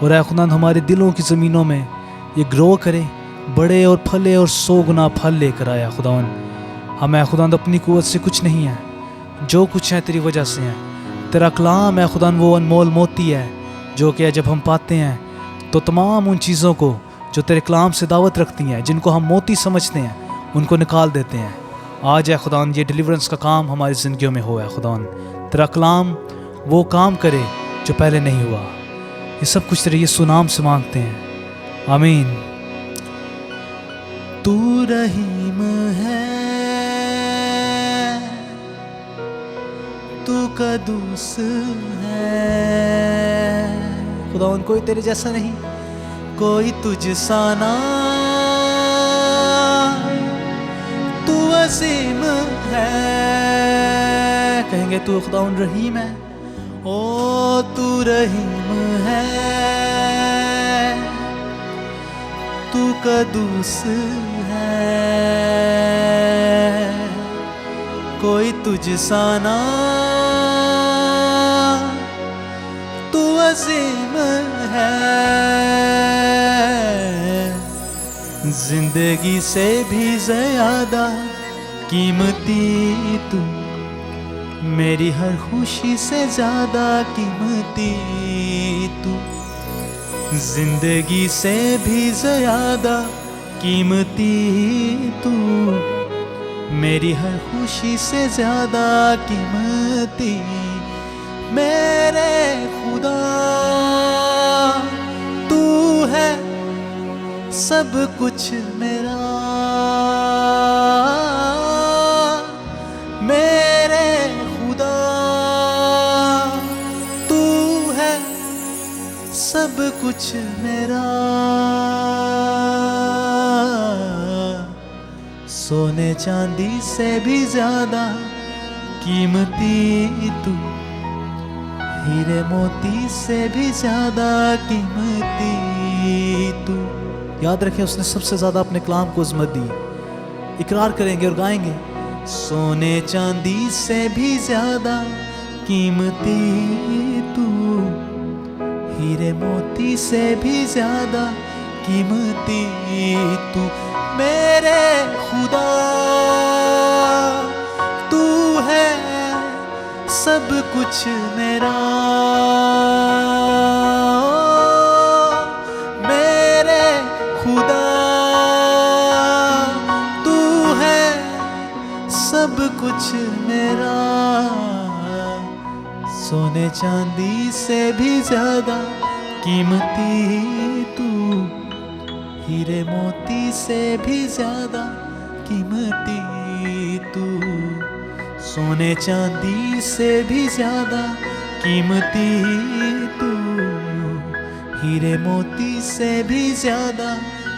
और ऐ खुदावंद हमारे दिलों की ज़मीनों में ये ग्रो करे, बड़े और फले और 100 गुना फल लेकर आया खुदावंद। हम ऐ खुदावंद अपनी कुव्वत से कुछ नहीं है, जो कुछ है तेरी वजह से है। तेरा कलाम है खुदावंद वो अनमोल मोती है जो कि जब हम पाते हैं तो तमाम उन चीज़ों को जो तेरे कलाम से दावत रखती हैं, जिनको हम मोती समझते हैं, उनको निकाल देते हैं। आज है खुदावंद ये डिलीवरेंस का काम हमारी ज़िंदगियों में हो है खुदावंद। तेरा कलाम वो काम करे जो पहले नहीं हुआ। ये सब कुछ तेरे यीशु नाम से मांगते हैं, आमीन। तू रहीम है, तू कदूस है खुदावंद, कोई तेरे जैसा नहीं, कोई तुझ सा ना। तू अजीम है, कहेंगे तू खुदावंद रहीम है। ओ तू रहीम है, तू कदूस है, कोई तुझ सा ना। तू अजीम है, जिंदगी से भी ज्यादा कीमती तू, मेरी हर खुशी से ज्यादा कीमती तू, जिंदगी से भी ज्यादा कीमती तू, मेरी हर खुशी से ज्यादा कीमती। मेरे खुदा तू है सब कुछ मेरा, मेरे खुदा तू है सब कुछ मेरा। सोने चांदी से भी ज्यादा कीमती तू, हीरे मोती से भी ज्यादा कीमती तू। याद रखें उसने सबसे ज्यादा अपने कलाम को इज़्ज़त दी। इकरार करेंगे और गाएंगे, सोने चांदी से भी ज्यादा कीमती तू, हीरे मोती से भी ज्यादा कीमती तू। मेरे खुदा तू है सब कुछ मेरा, मेरे खुदा तू है सब कुछ मेरा। सोने चांदी से भी ज्यादा कीमती तू, हीरे मोती से भी ज्यादा कीमती तू, सोने चांदी से भी ज्यादा कीमती तू, हीरे मोती से भी ज्यादा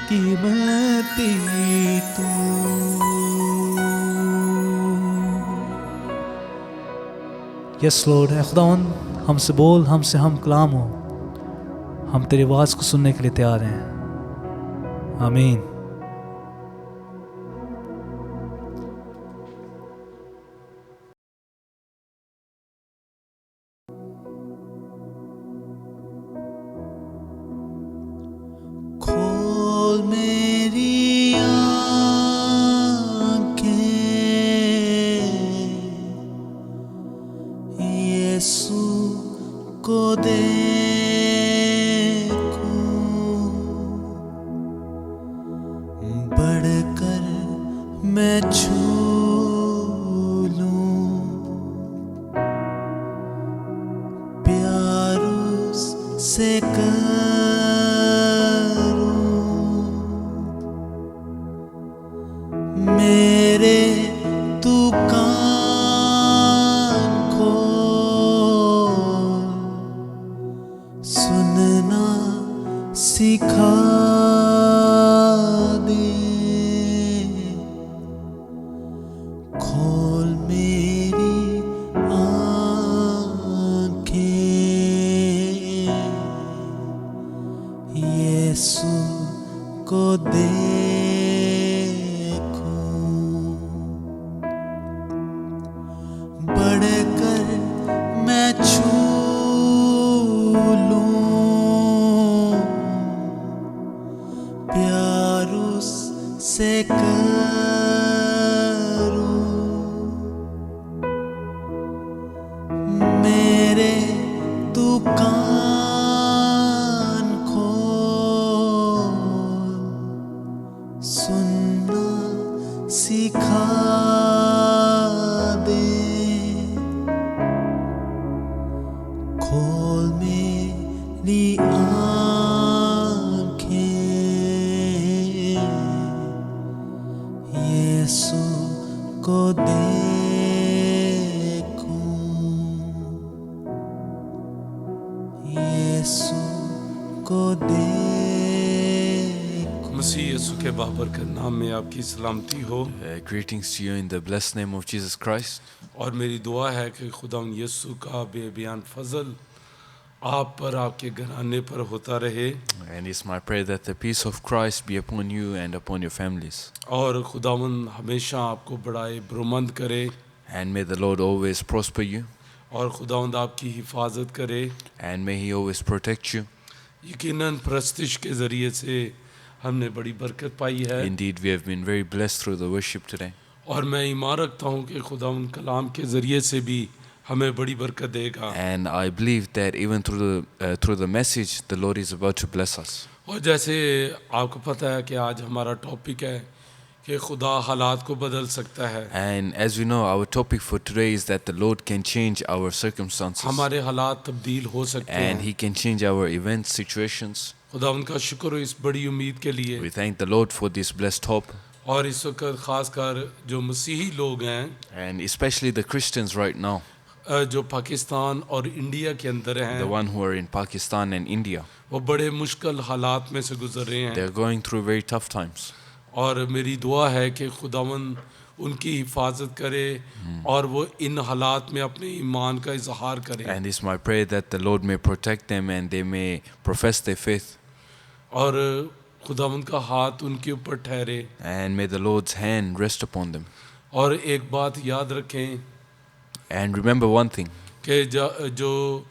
कीमती तू। यस लॉर्ड, है खुदावंद हमसे बोल, हमसे हम कलाम हो। हम तेरी आवाज़ को सुनने के लिए तैयार हैं। आमीन। खोल मेरी आँखें, यीशु को बढ़कर मैं छू लूं, प्यार से करूं, मेरे तू कान खोल, सुनना सिखा दे, खोल मेरी आँखें, यीशु को देखूं, बढ़कर मैं छू लूं, प्यार उससे करूं, मेरे तू कान खोल, सुनना सिखा दे, खोल मेरी आँखें, यीशु को देखूं, यीशु को देखूं। मसीह यीशु के बाबरकत नाम में आपकी सलामती हो। Greetings to you in the blessed name of Jesus Christ. और मेरी दुआ है कि खुदा यीशु का बेबयान फजल आप पर, आपके घराने पर होता रहे, And it's my prayer that the peace of Christ be upon you and upon your families. और खुदावन हमेशा आपको बढ़ाए बुरमंद करे, And may the Lord always prosper you. और खुदावंद आपकी हिफाजत करे। And may He always protect you. यकीनन प्रस्तिश के ज़रिए से हमने बड़ी बरकत पाई है, Indeed, we have been very blessed through the worship today. और मैं ईमान रखता हूँ कि खुदावंद कलाम के ज़रिए से भी हमें बड़ी बरकत देगा। And I believe that even through the message, the Lord is about to bless us. और जैसे आपको पता है कि आज हमारा टॉपिक है कि खुदा हालात को बदल सकता है। And as we know, our topic for today is that the Lord can change our circumstances. हमारे हालात तब्दील हो सकते And हैं। He can change our events, situations. खुदा उनका शुक्र हो इस बड़ी उम्मीद के लिए। We thank the Lord for this blessed hope. और इस वक्त ख़ासकर जो मसीही लोग हैं, And especially the Christians right now, जो पाकिस्तान और इंडिया के अंदर हैं, the one who are in Pakistan and India, वो बड़े मुश्किल हालात में से गुजर रहे हैं। they're going through very tough times. और मेरी दुआ है कि खुदावन उनकी हिफाजत करे और वो इन हालात में अपने ईमान का इजहार करे। And it's my prayer that the Lord may protect them and they may profess their faith. और खुदावन का हाथ उनके ऊपर ठहरे। And may the Lord's hand rest upon them. और एक बात याद रखें And remember one thing, कि जो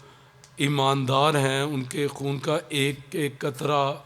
ईमानदार हैं उनके खून का एक एक कतरा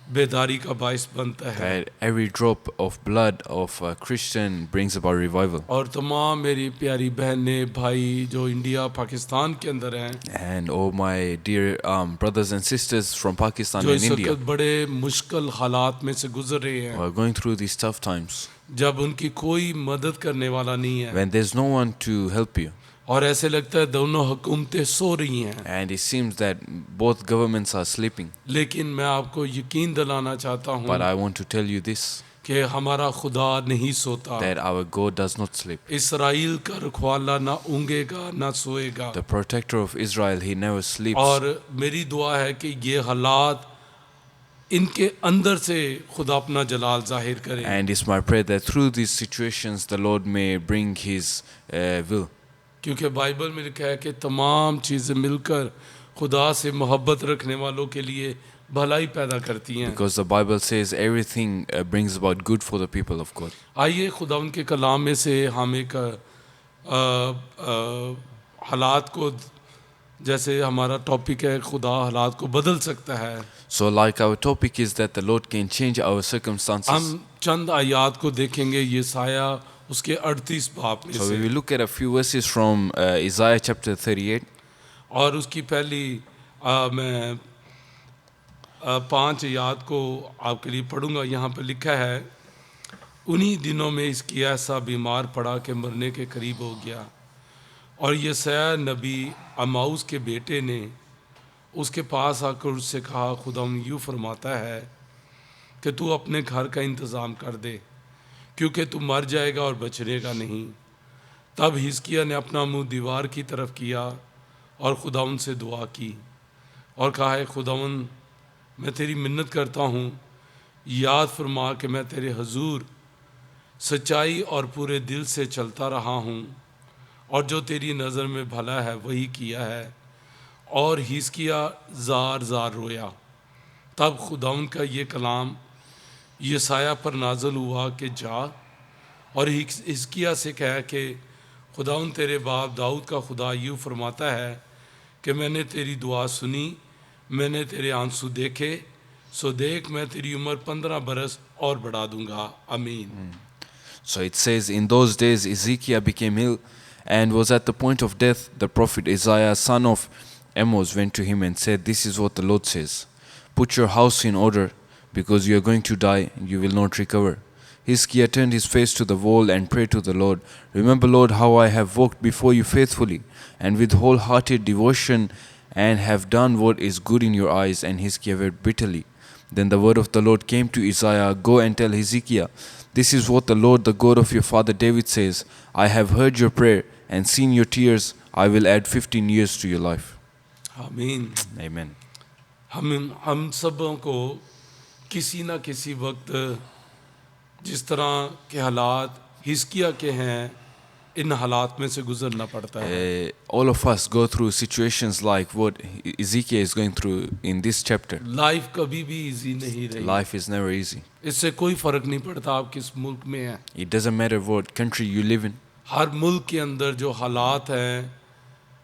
बेदारी का बायस बनता है। that every drop of blood of a Christian brings about revival. और तमाम मेरी प्यारी बहनें भाई जो इंडिया पाकिस्तान के अंदर हैं, And oh my dear brothers and sisters from Pakistan जो and इस India वक्त बड़े मुश्किल हालात में से गुजर रहे who हैं, are going through these tough times, जब उनकी कोई मदद करने वाला नहीं है, when there's no one to help you, और ऐसे लगता है दोनों हुकूमतें सो रही हैं। and it seems that both governments are sleeping. लेकिन मैं आपको यकीन दिलाना चाहता हूँ But I want to tell you this, कि हमारा खुदा नहीं सोता। that our God does not sleep. Israel का रखवाला ना ऊँगेगा ना सोएगा। The protector of Israel, He never sleeps. और मेरी दुआ है कि ये हालात इनके अंदर से खुदा अपना जलाल जाहिर करे। And it's my prayer that through these situations the Lord may bring His will. क्योंकि बाइबल में लिखा है कि तमाम चीज़ें मिलकर खुदा से मोहब्बत रखने वालों के लिए भलाई पैदा करती हैं। Because the Bible says everything brings about good for the people of God. आइए खुदा उनके कलाम में से हम एक हालात को, जैसे हमारा टॉपिक है खुदा हालात को बदल सकता है, So like our topic is that the Lord can change our circumstances. हम चंद आयात को देखेंगे यसाया उसके 38 बाब में So we से, will look at a few verses from Isaiah chapter 38. और उसकी पहली मैं 5 आयात को आपके लिए पढ़ूंगा। यहाँ पर लिखा है, उन्हीं दिनों में इसकी ऐसा बीमार पड़ा कि मरने के करीब हो गया, और यसाया नबी अमाउस के बेटे ने उसके पास आकर उससे कहा, खुदा यूँ फरमाता है कि तू अपने घर का इंतज़ाम कर दे, क्योंकि तू मर जाएगा और बचने का नहीं। तब हिजकिय्याह ने अपना मुंह दीवार की तरफ किया और खुदावन से दुआ की और कहा है, खुदावन मैं तेरी मिन्नत करता हूँ, याद फरमा कि मैं तेरे हजूर सच्चाई और पूरे दिल से चलता रहा हूँ और जो तेरी नज़र में भला है वही किया है। और हिजकिय्याह ज़ार ज़ार रोया। तब खुदावन का ये कलाम यसाया पर नाज़िल हुआ कि जा और हिजकिय्याह से कह कि खुदावन तेरे बाप दाऊद का खुदा यूँ फरमाता है कि मैंने तेरी दुआ सुनी, मैंने तेरे आंसू देखे, सो देख मैं तेरी उम्र 15 बरस और बढ़ा दूंगा। आमीन। So it says, in those days Ezekiel became ill and was at the point of death. The prophet Isaiah, son of Amos, went to him and said, this is what the Lord says. Put your house in order, because you are going to die, and you will not recover. Hiskiah turned his face to the wall and prayed to the Lord. Remember, Lord, how I have walked before you faithfully and with wholehearted devotion and have done what is good in your eyes. And Hiskiah wept bitterly. Then the word of the Lord came to Isaiah, go and tell Hezekiah, this is what the Lord, the God of your father David says, I have heard your prayer and seen your tears. I will add 15 years to your life. आमीन। Amen. हम सबों को किसी ना किसी वक्त जिस तरह के हालात हिजकिय्याह के हैं, इन हालात में से गुजरना पड़ता है। All of us go through situations like what Ezekiel is going through in this chapter. Life कभी भी इजी नहीं रही। Life is never easy. इससे कोई फर्क नहीं पड़ता आप किस मुल्क में हैं। It doesn't matter what country you live in. हर मुल्क के अंदर जो हालात हैं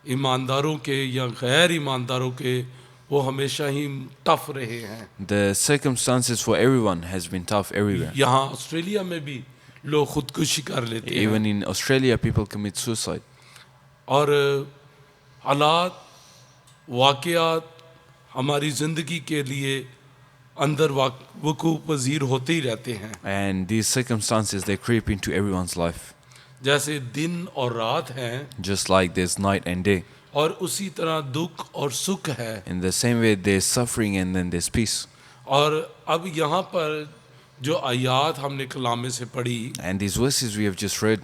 ईमानदारों के या गैर ईमानदारों के, वो हमेशा ही टफ रहे हैं। The circumstances for everyone has been tough everywhere. यहाँ ऑस्ट्रेलिया में भी लोग खुदकुशी कर लेते हैं। Even in Australia, people commit suicide. और हालात वाक़यात हमारी ज़िंदगी के लिए अंदर वक़ूफ़ पज़ीर होते ही रहते हैं। And these circumstances, they creep into everyone's life. जैसे दिन और रात हैं, Just like there's night and day. और उसी तरह दुख और सुख है। In the same way, there's suffering and then there's peace. और अब यहाँ पर जो आयात हमने कलाम में से पढ़ी, And these verses we have just read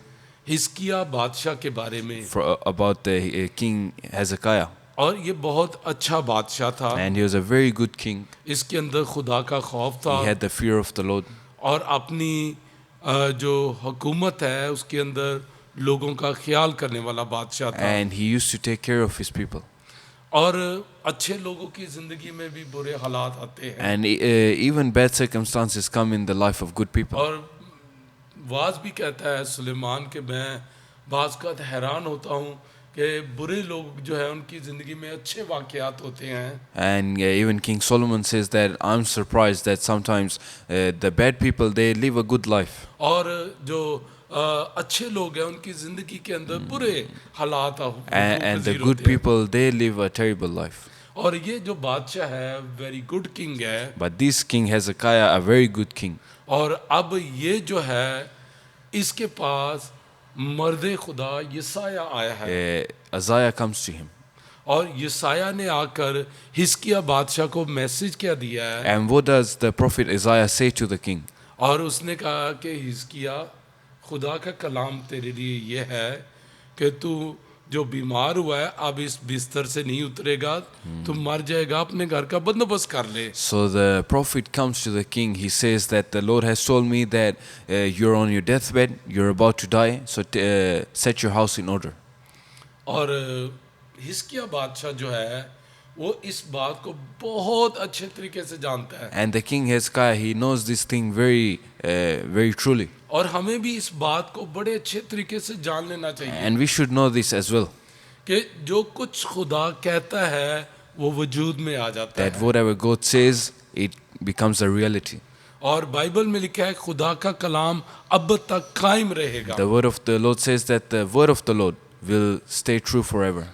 हिजकिय्याह बादशाह के बारे में, about the king Hezekiah. और ये बहुत अच्छा बादशाह था। And he was a very good king. इसके अंदर खुदा का खौफ था He had the fear of the Lord. और अपनी जो हुकूमत है उसके अंदर लोगों का ख्याल करने वाला बादशाह था। And he used to take care of his people. और अच्छे लोगों की ज़िंदगी में भी बुरे हालात आते हैं। And even bad circumstances come in the life of good people. और वाज भी कहता है सुलेमान के मैं बाज़ का हैरान होता हूँ कि बुरे लोग जो है उनकी ज़िंदगी में अच्छे वाक़यात होते हैं। And even King Solomon says that I'm surprised that sometimes the bad people, they live a good life. और जो अच्छे लोग हैं उनकी ज़िंदगी के अंदर बुरे हालात And the good people, they live a terrible life. और ये जो बादशाह है वेरी गुड किंग है। But this king Hezekiah, a very good king. और अब ये जो है इसके पास मर्द खुदा यसाया आया है। Isaiah comes to him. और यसाया ने आकर हिजकिय्याह बादशाह को मैसेज क्या दिया है। And what does the prophet Isaiah say to the king? और उसने कहा कि हिजकिय्याह खुदा का कलाम तेरे लिए ये है कि तू जो बीमार हुआ है अब इस बिस्तर से नहीं उतरेगा, तू मर जाएगा, अपने घर का बंदोबस्त कर ले। So the prophet comes to the king. He says that the Lord has told me that you're on your deathbed, you're about to die, so set your house in order. और हिजकिय्याह बादशाह जो है वो इस बात को बहुत अच्छे तरीके से जानता है। And the king Hezekiah, he knows this thing very truly. और हमें भी इस बात को बड़े अच्छे तरीके से जान लेना चाहिए And we should know this as well. कि जो कुछ खुदा कहता है वो वजूद में आ जाता That है। whatever God says, it becomes a reality. और बाइबल में लिखा है खुदा का कलाम अब तक कायम रहेगा। The word of the Lord says that the word of the Lord will stay true forever.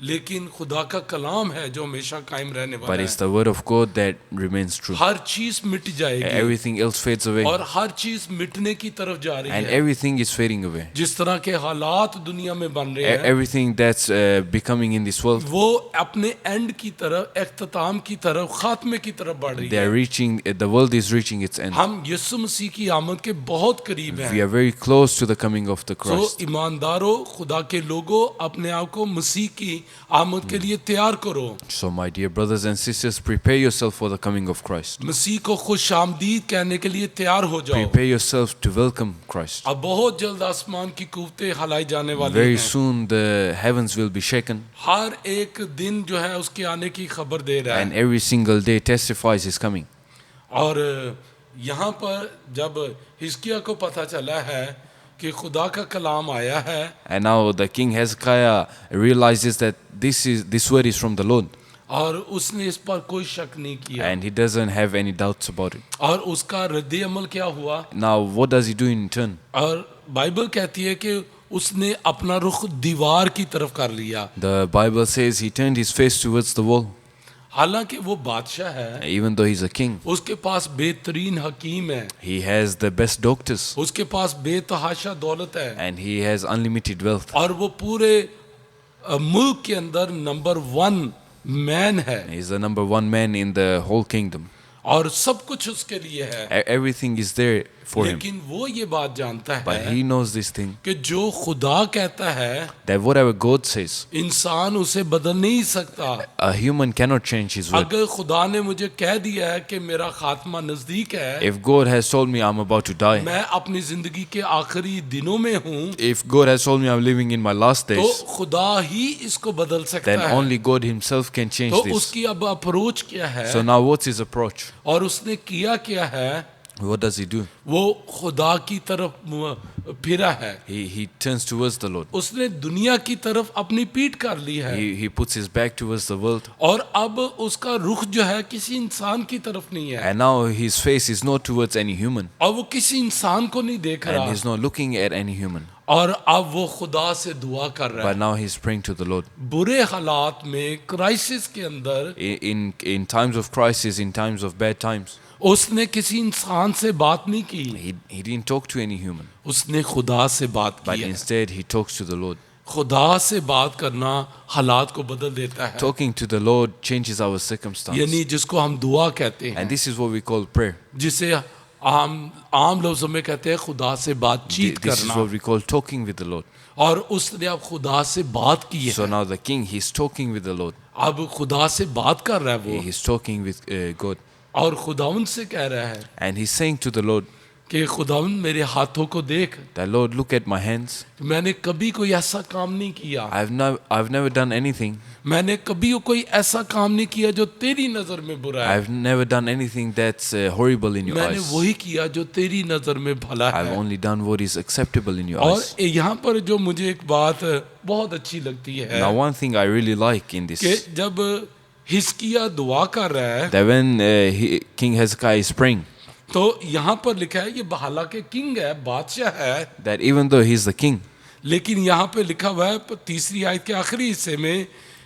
लेकिन खुदा का कलाम है जो हमेशा कायम रहने but वाला it's है। the word of God that remains true. हर चीज मिट जाएगी Everything else fades away, और हर चीज मिटने की तरफ जा रही and है। everything is fading away. जिस तरह के हालात दुनिया में बन रहे हैं, Everything that's becoming in this world, वो अपने एंड की तरफ, इख्तिताम की तरफ, खात्मे की तरफ बढ़ रही they are है। reaching, the world is reaching its end. हम यीशु मसीह की आमद के बहुत करीब We हैं। are very close to the coming of the तो Christ. ईमानदारों, खुदा के लोगों, अपने आप को मसीह की आमद के लिए तैयार करो। So my dear brothers and sisters, prepare yourself for the coming of Christ. मसीह को खुशामदीद कहने के लिए तैयार हो जाओ। Prepare yourself to welcome Christ. अब बहुत जल्द आसमान की कुव्वतें हिलाई जाने वाली Very हैं। soon the heavens will be shaken, हर एक दिन जो है उसके आने की खबर दे रहा and है। every single day testifies his coming. और यहाँ पर जब हिजकिय्याह को पता चला है कि खुदा का कलाम आया है, And now the king Hezekiah realizes that this word is from the Lord, और उसने इस पर कोई शक नहीं किया। and he doesn't have any doubts about it. और उसका रद्द अमल क्या हुआ? Now what does he do in turn? और बाइबल कहती है कि उसने अपना रुख दीवार की तरफ कर लिया। The Bible says he turned his face towards the wall. हालांकि वो बादशाह है, Even though he's a king, उसके पास बेहतरीन हकीम है, he has the best doctors, उसके पास बेतहाशा दौलत है, and he has unlimited wealth. और वो पूरे मुल्क के अंदर नंबर 1 मैन है, He's the number one man in the whole kingdom. और सब कुछ उसके लिए है। Everything is there for him. लेकिन वो ये बात जानता But है he knows this thing, कि जो खुदा कहता है, that whatever God says, इंसान उसे बदल नहीं सकता। a human cannot change his word. अगर खुदा ने मुझे कह दिया है कि मेरा खात्मा नजदीक है, If God has told me I'm about to die, मैं अपनी जिंदगी के आखिरी दिनों में हूँ, if God has told me I'm living in my last तो days, खुदा ही इसको बदल सकता then है। only God himself can change तो this. उसकी अब अप्रोच क्या है, So now what's his approach? और उसने किया क्या है? What does he do? वो खुदा की तरफ फिरा है। He turns towards the Lord. उसने दुनिया की तरफ अपनी पीठ कर ली है, He puts his back towards the world. और अब उसका रुख जो है किसी इंसान की तरफ नहीं है, And now his face is not towards any human. और वो किसी इंसान को नहीं देख And रहा, he's not looking at any human. और अब वो खुदा से दुआ कर रहा But है। now he's praying to the Lord. बुरे हालात में, क्राइसिस के अंदर, In times of crisis, in times of bad times, उसने किसी इंसान से बात नहीं की, he didn't talk to any human. उसने खुदा से बात But की है। instead he talks to the Lord. खुदा से बात करना हालात को बदल देता है, Talking to the Lord changes our circumstance. यानी जिसको हम दुआ कहते हैं, And this is what we call prayer. जिसे आम लफ्जों में कहते हैं खुदा से बातचीत This is करना। what we call talking with the Lord. और उसने अब खुदा से बात की So है, now the king, he's talking with the Lord. अब खुदा से बात कर रहा है वो, He's talking with God. और खुदाउन से कह रहा है And he's saying to the Lord, कि खुदाउन मेरे हाथों को देख, that Lord, look at my hands. मैंने कभी कोई ऐसा काम नहीं किया, I've never done anything. मैंने कभी कोई ऐसा काम नहीं किया जो तेरी नजर में बुरा है, I've never done anything that's horrible in your मैंने eyes. वही किया जो तेरी नजर में भला I've है। only done what is acceptable in your और eyes. यहाँ पर जो मुझे एक बात बहुत अच्छी लगती है Now one thing I really like in कि this, जब हिजकिय्याह दुआ कर रहा है, that when King Hezekiah is praying, तो यहाँ पर लिखा है, ये हालांकि किंग है, बादशाह है, that even though he's the king, लेकिन यहाँ पे लिखा हुआ है तीसरी आयत के आखिरी हिस्से में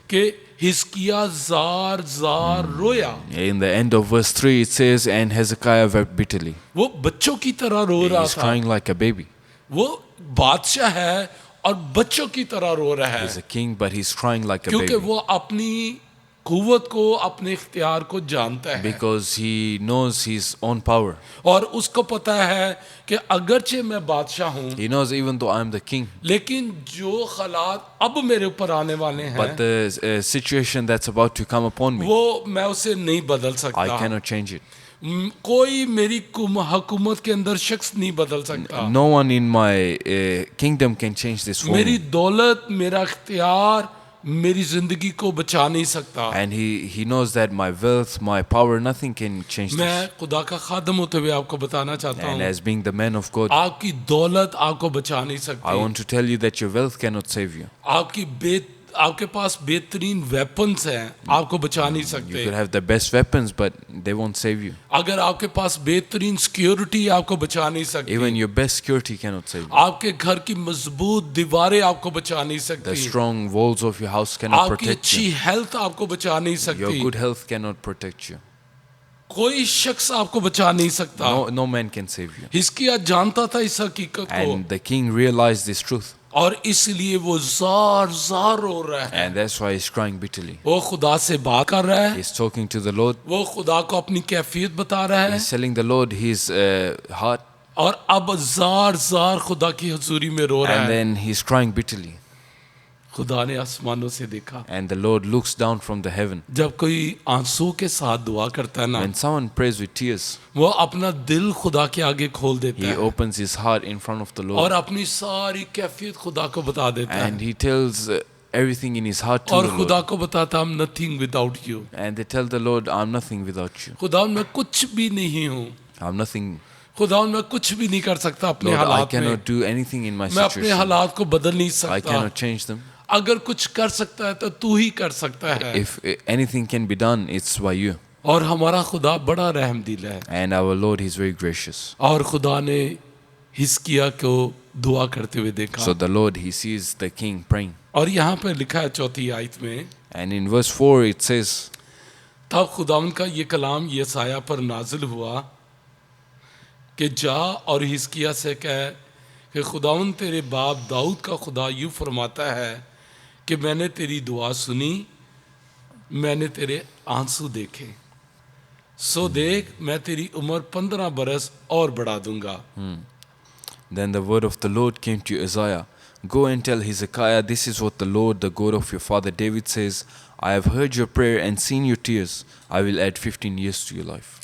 कि हिजकिय्याह जार जार रोया। in the end of verse 3 it says, and Hezekiah wept bitterly. वो बच्चों की तरह रो रहा He's था, crying like a baby. वो बादशाह है और बच्चों की तरह रो रहा है, He's a king, but he's crying like a क्योंकि baby. वो अपनी कुव्वत को, अपने इख्तियार को जानता है, Because he knows his own power. और उसको पता है कि अगरचे मैं बादशाह हूँ, He knows even though I'm the king, लेकिन जो हालात अब मेरे ऊपर आने वाले हैं, but the situation that's about to come upon me, वो मैं उसे नहीं बदल I सकता। cannot change it. कोई मेरी हुकूमत के अंदर शख्स नहीं बदल सकता। No one in my kingdom can change this for मेरी me. दौलत, मेरा इख्तियार मेरी जिंदगी को बचा नहीं सकता। And he knows that my wealth, my power, nothing can change this. मैं खुदा का खादम होते हुए आपको बताना चाहता And हूँ, as being the man of God, आपकी दौलत आपको बचा नहीं I सकती, want to tell you that your wealth cannot save you. आपकी आपके पास बेहतरीन वेपन्स हैं, आपको बचा नहीं You सकते। could have the best weapons, but they won't save you. अगर आपके पास बेहतरीन सिक्योरिटी, आपको बचा नहीं Even सकती। your best security cannot save you. आपके घर की मजबूत दीवारें आपको बचा नहीं The सकती। strong walls of your house cannot आपकी protect अच्छी you. हेल्थ आपको बचा नहीं Your सकती। good health cannot protect you. कोई शख्स आपको बचा नहीं सकता। No man can save you. हिजकिय्याह जानता था इस हकीकत को, And the king realized this truth, और इसलिए वो जार जार रो रहा है। and that's why he's crying bitterly. वो खुदा से बात कर रहा है, He's talking to the Lord. वो खुदा को अपनी कैफियत बता रहा है, He's telling the Lord his heart, और अब जार जार खुदा की हजूरी में रो रहा and है। then he's crying bitterly. खुदा ने आसमानों से देखा। And the Lord looks down from the heaven. जब कोई आंसू के साथ दुआ करता है ना, When someone prays with tears, वो अपना दिल खुदा के आगे खोल देता he है opens his heart in front of the और Lord, अपनी सारी कैफियत खुदा को बता देता and है, he tells everything in his heart to और the खुदा Lord. को बताता I'm nothing without you। And they tell the Lord, I'm nothing without you. खुदा मैं कुछ भी नहीं हूँ, I'm nothing. खुदा मैं कुछ भी नहीं कर सकता अपने Lord, I हालात में, cannot do anything in my मैं अपने situation. हालात को बदल नहीं I सकता। cannot change them. अगर कुछ कर सकता है तो तू ही कर सकता है। If anything can be done, it's by you. और हमारा खुदा बड़ा रहमदिल है, And our Lord, He's very gracious. और खुदा ने हिजकिय्याह को दुआ करते हुए देखा। So the Lord, He sees the king praying. और यहाँ पे लिखा है चौथी आयत में, And in verse 4 it says, तब खुदावंद का ये कलाम यसाया पर नाजिल हुआ कि जा और हिजकिय्याह से कह कि खुदावंद तेरे बाप दाऊद का खुदा यूँ फरमाता है कि मैंने तेरी दुआ सुनी, मैंने तेरे आंसू देखे, सो देख मैं तेरी उम्र 15 बरस और बढ़ा दूंगा। Then the word of the Lord came to Isaiah. Go and tell Hezekiah, this is what the Lord, the God of your father David says, I have heard your prayer and seen your tears. I will add 15 years to your life.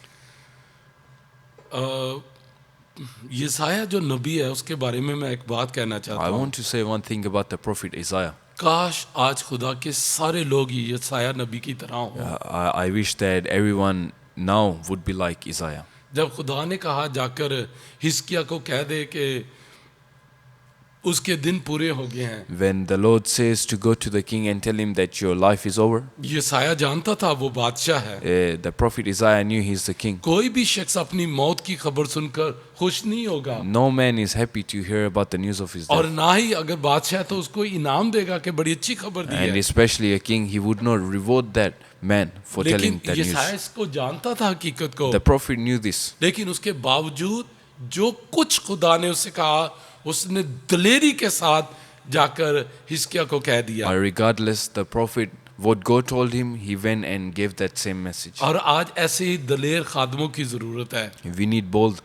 यसाया जो नबी है उसके बारे में मैं एक बात कहना चाहता I हूँ। want to say one thing about the prophet Isaiah. काश आज खुदा के सारे लोग ही यसाया नबी की तरह हों। I wish that everyone now would be like Isaiah. जब खुदा ने कहा जाकर हिजकिय्याह को कह दे कि उसके दिन पूरे हो गए हैं, When the Lord says to go to the king and tell him that your life is over, यसाया जानता था वो बादशाह है। the prophet Isaiah knew he's the king. कोई भी शख्स अपनी मौत की खबर सुनकर खुश नहीं होगा, No man is happy to hear about the news of his और death. ना ही अगर बादशाह है तो उसको इनाम देगा कि बड़ी अच्छी खबर दी And है। especially a king, he would not reward that man for telling लेकिन that यसाया news. इसको जानता था हकीकत को, The prophet knew this. लेकिन उसके बावजूद जो कुछ खुदा ने उससे कहा उसने दिलेरी के साथ जाकर हिजकिय्याह को कह दिया। But regardless, the prophet, what God told him, he went and gave that same message. और आज ऐसे ही दलेर खादमों की जरूरत है। We need bold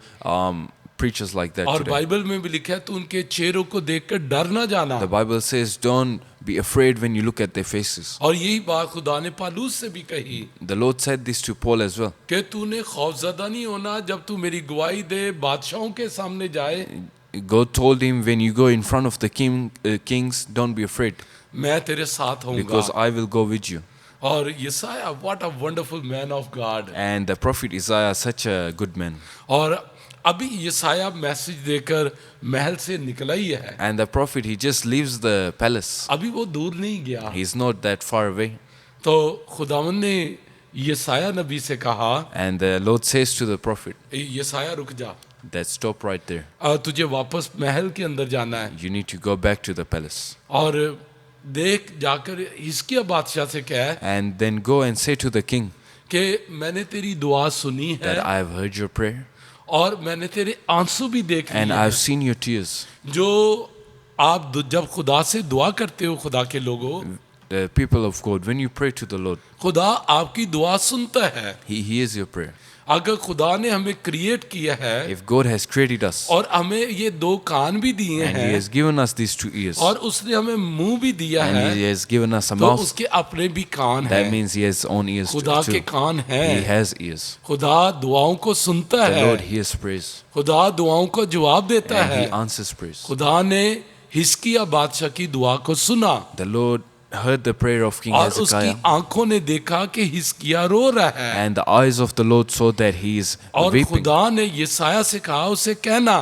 preachers like that और today. बाइबल में भी लिखा है तो उनके चेहरों को देखकर डर ना जाना। The Bible says, don't be afraid when you look at their faces. और यही बात खुदा ने पालूस से भी कही The Lord said this to Paul as well. कि तूने खौफजदा नहीं होना जब तू मेरी गवाही दे बादशाहों के सामने जाए, God told him, when you go in front of the kings, don't be afraid, मैं तेरे साथ होऊंगा। because I will go with you. और यसाया what a wonderful man of God. And the prophet Isaiah, such a good man. और अभी यसाया मैसेज देकर महल से निकला ही है, And the prophet, he just leaves the palace. अभी वो दूर नहीं गया। He's not that far away. तो खुदावंद ने यसाया नबी से कहा, And the Lord says to the prophet, यसाया रुक जा, that stop right there. तुझे वापस महल के अंदर जाना है। You need to go back to the palace. और देख जाकर हिजकिय्याह बादशाह से कह And then go and say to the king कि मैंने तेरी दुआ सुनी है that I have heard your prayer और मैंने तेरे आंसू भी देख and लिए I've हैं। seen your tears. जो आप जब खुदा से दुआ करते हो, खुदा के लोगों, The people of God, when you pray to the Lord, खुदा आपकी दुआ सुनता है। He hears your prayer. अगर खुदा ने हमें क्रिएट किया है If God has created us और हमें ये 2 कान भी दिए and He हैं has given us these 2 ears और उसने हमें मुंह भी दिया and He है, has given us a तो mouth, उसके अपने भी कान that हैं। means He has own ears खुदा के too. कान He हैं। has ears. खुदा दुआओं को सुनता The Lord है, hears praise खुदा दुआओं को जवाब देता and है। He answers praise. खुदा ने हिजकिय्याह बादशाह की दुआ को सुना The Lord heard the prayer of King और उसकी Hezekiah, आंखों ने देखा कि हिजकिय्याह रो रहा है, and the eyes of the Lord saw that he is और weeping. खुदा ने यसाया से कहा उसे कहना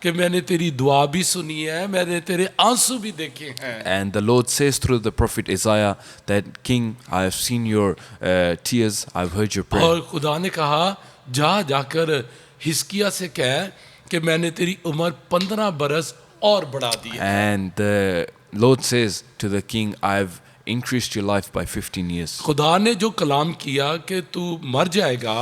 कि मैंने तेरी दुआ भी सुनी है, मैंने तेरे आंसू भी देखे हैं। And the Lord says through the prophet Isaiah that, King, I have seen your tears, I've heard your prayer. और खुदा ने कहा जाकर हिस्किया से कह कि मैंने तेरी उम्र 15 बरस और बढ़ा दी है। And the Lord says to the king, I've increased your life by 15 years. खुदा ने जो कलाम किया कि तू मर जाएगा,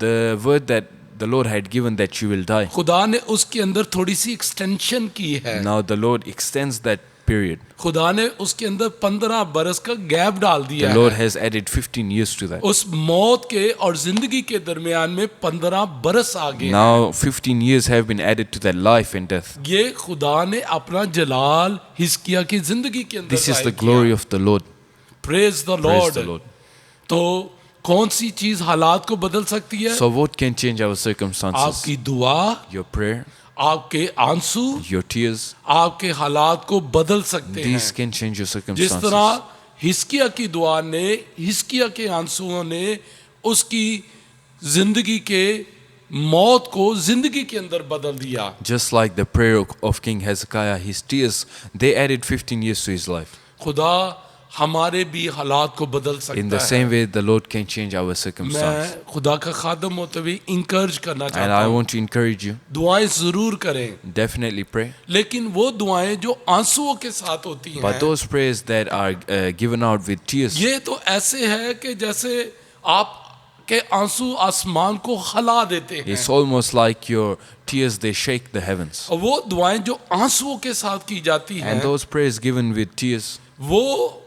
The word that the Lord had given that you will die, खुदा ने उसके अंदर थोड़ी सी एक्सटेंशन की है। now the Lord extends that period. खुदा ने उसके अंदर 15 बरस का गैप डाल दिया The Lord है। has added 15 years to that. उस मौत के और जिंदगी के दरमियान में 15 बरस आ गए। Now 15 years have been added to that life and death. ये खुदा ने अपना जलाल हिस्किया की जिंदगी के अंदर This is the जाहिर glory किया। of the Lord. Praise the Praise the Lord। Lord. तो कौन सी चीज हालात को बदल सकती है? So what can change our circumstances? आपकी दुआ, Your prayer, आपके आंसू, your tears, आपके हालात को बदल सकते हैं। these can change your जिस circumstances. तरह हिस्किया की दुआ ने, हिस्किया के आंसुओं ने उसकी जिंदगी के मौत को जिंदगी के अंदर बदल दिया। Just like the prayer of King Hezekiah, his tears, they added 15 years to his life. खुदा हमारे भी हालात को बदल In the सकता है। same way, the Lord can change our circumstances. मैं खुदा का खादम होते हुए इंकरेज करना And चाहता I हूँ, want to encourage you, दुआएं जरूर करें, definitely pray. लेकिन वो दुआएं जो आंसुओं के साथ होती But हैं, those prayers that are given out with tears, ये तो ऐसे है कि जैसे आप के आंसू आसमान को हिला देते हैं। it's almost like your tears, they shake the heavens. और वो दुआएं जो आंसुओं के साथ की जाती हैं, And those prayers given with tears, वो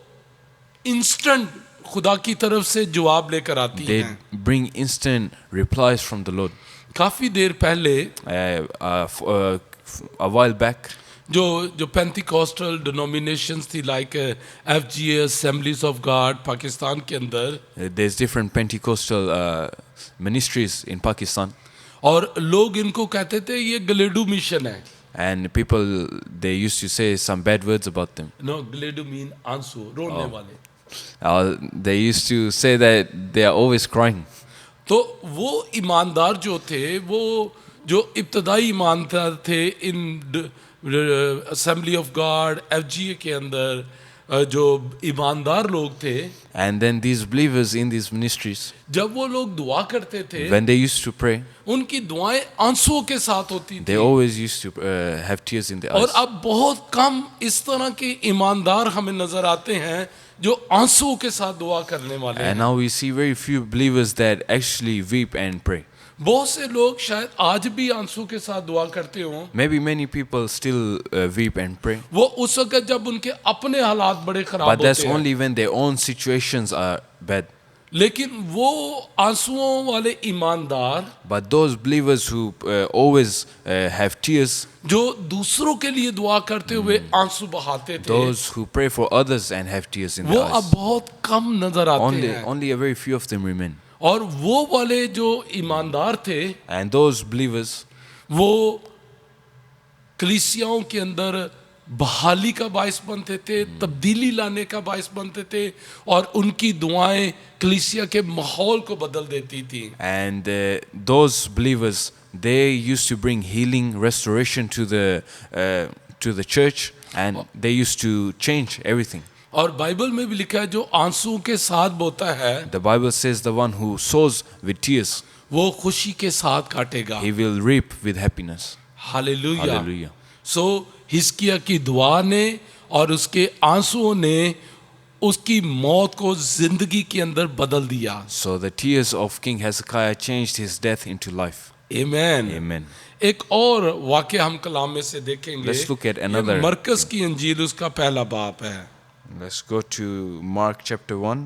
इंस्टेंट खुदा की तरफ से जवाब लेकर आती they हैं। bring instant replies from the Lord. काफी देर पहले A while back, जो पेंटिकॉस्टल डिनोमिनेशंस थी, like FGA assemblies of God Pakistan के अंदर, there's different Pentecostal ministries in Pakistan, और लोग इनको कहते थे ये गलेडू मिशन है। and people, they used to say some bad words about them. No, गलेडू मीन आंसू, रोने वाले। They used to say that they are always crying. तो वो ईमानदार जो थे, वो जो इब्तदाई ईमानदार थे इन असेंबली ऑफ गॉड FGA के अंदर, जो ईमानदार लोग थे, And then these believers in these ministries, जब वो लोग दुआ करते थे, when they used to pray, उनकी दुआएं आंसुओं के साथ होती they थी। always used to have tears in their और eyes. अब बहुत कम इस तरह के ईमानदार हमें नजर आते हैं जो आंसुओं के साथ दुआ करने वाले हैं। And now we see very few believers that actually weep and pray. बहुत से लोग शायद आज भी आंसू के साथ दुआ करते हों। Maybe many people still weep and pray, वो उस वक्त जब उनके अपने हालात बड़े खराब but that's होते हैं। only when their own situations are bad. लेकिन वो आंसुओं वाले ईमानदार But those believers who always have tears, जो दूसरों के लिए दुआ करते हुए आंसू बहाते थे, those who pray for others and have tears in वो their अब eyes, बहुत कम नजर आते हैं। only a very few of them remain. और वो वाले जो ईमानदार थे, And those believers, वो कलीसियाओं के अंदर बहाली का बायस बनते थे, तब्दीली लाने का बायस बनते थे, और उनकी दुआएं कलीसिया के माहौल को बदल देती थी। and those believers, they used to bring healing, restoration to the church, and they used to change everything. और बाइबल में भी लिखा है जो आंसू के साथ बोता है, The Bible says the one who sows with tears, वो खुशी के साथ काटेगा। he will reap with happiness. Hallelujah. Hallelujah. सो हिस्किया की दुआ ने और उसके आंसुओं ने उसकी मौत को जिंदगी के अंदर बदल दिया। So the tears of King Hezekiah changed his death into life. Amen. Amen. एक और वाक्य हम कलाम में से देखेंगे। Let's look at ये another- मरकस की अंजील उसका पहला बाप है। Let's go to Mark chapter 1.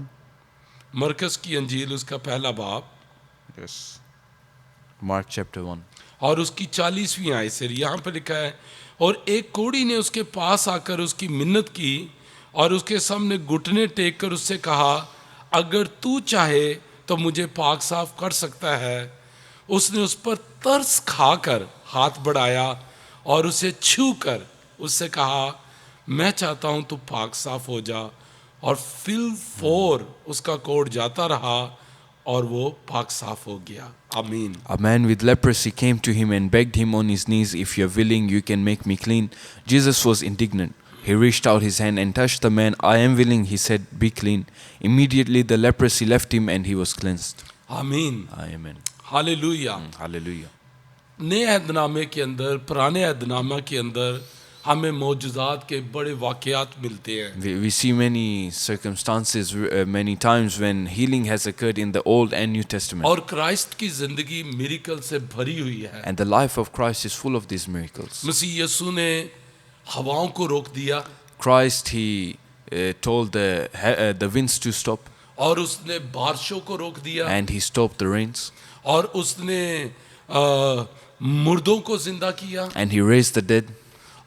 मरकस की अंजील उसका पहला बाप Yes. Mark chapter 1. और उसकी 40वीं आयत से यहाँ पर लिखा है, और एक कोढ़ी ने उसके पास आकर उसकी मिन्नत की और उसके सामने घुटने टेक कर उससे कहा, अगर तू चाहे तो मुझे पाक साफ कर सकता है। उसने उस पर तरस खाकर हाथ बढ़ाया और उसे छू कर उससे कहा, मैं चाहता हूँ तू पाक साफ हो जा। और फिल फोर उसका कोढ़ जाता रहा और वो पाक साफ हो गया। आमीन। A man with leprosy came to him and begged him on his knees, "If you're willing, you can make me clean." Jesus was indignant. He reached out his hand and touched the man. "I am willing," he said, "be clean." Immediately the leprosy left him and he was cleansed. आमीन। Amen. हालेलुया। Hallelujah. नए अहदनामे के अंदर, पुराने अहदनामा के अंदर हमें मौजूदात के बड़े वाक़यात मिलते हैं। We see many circumstances, many times when healing has occurred in the Old and New Testament. और क्राइस्ट की ज़िंदगी मिरेकल से भरी हुई है। And the life of Christ is full of these miracles. मसीह यीशु ने हवाओं को रोक दिया Christ, he told the winds to stop, और उसने बारिशों को रोक दिया and he stopped the rains, और उसने मुर्दों को जिंदा किया and he raised the dead.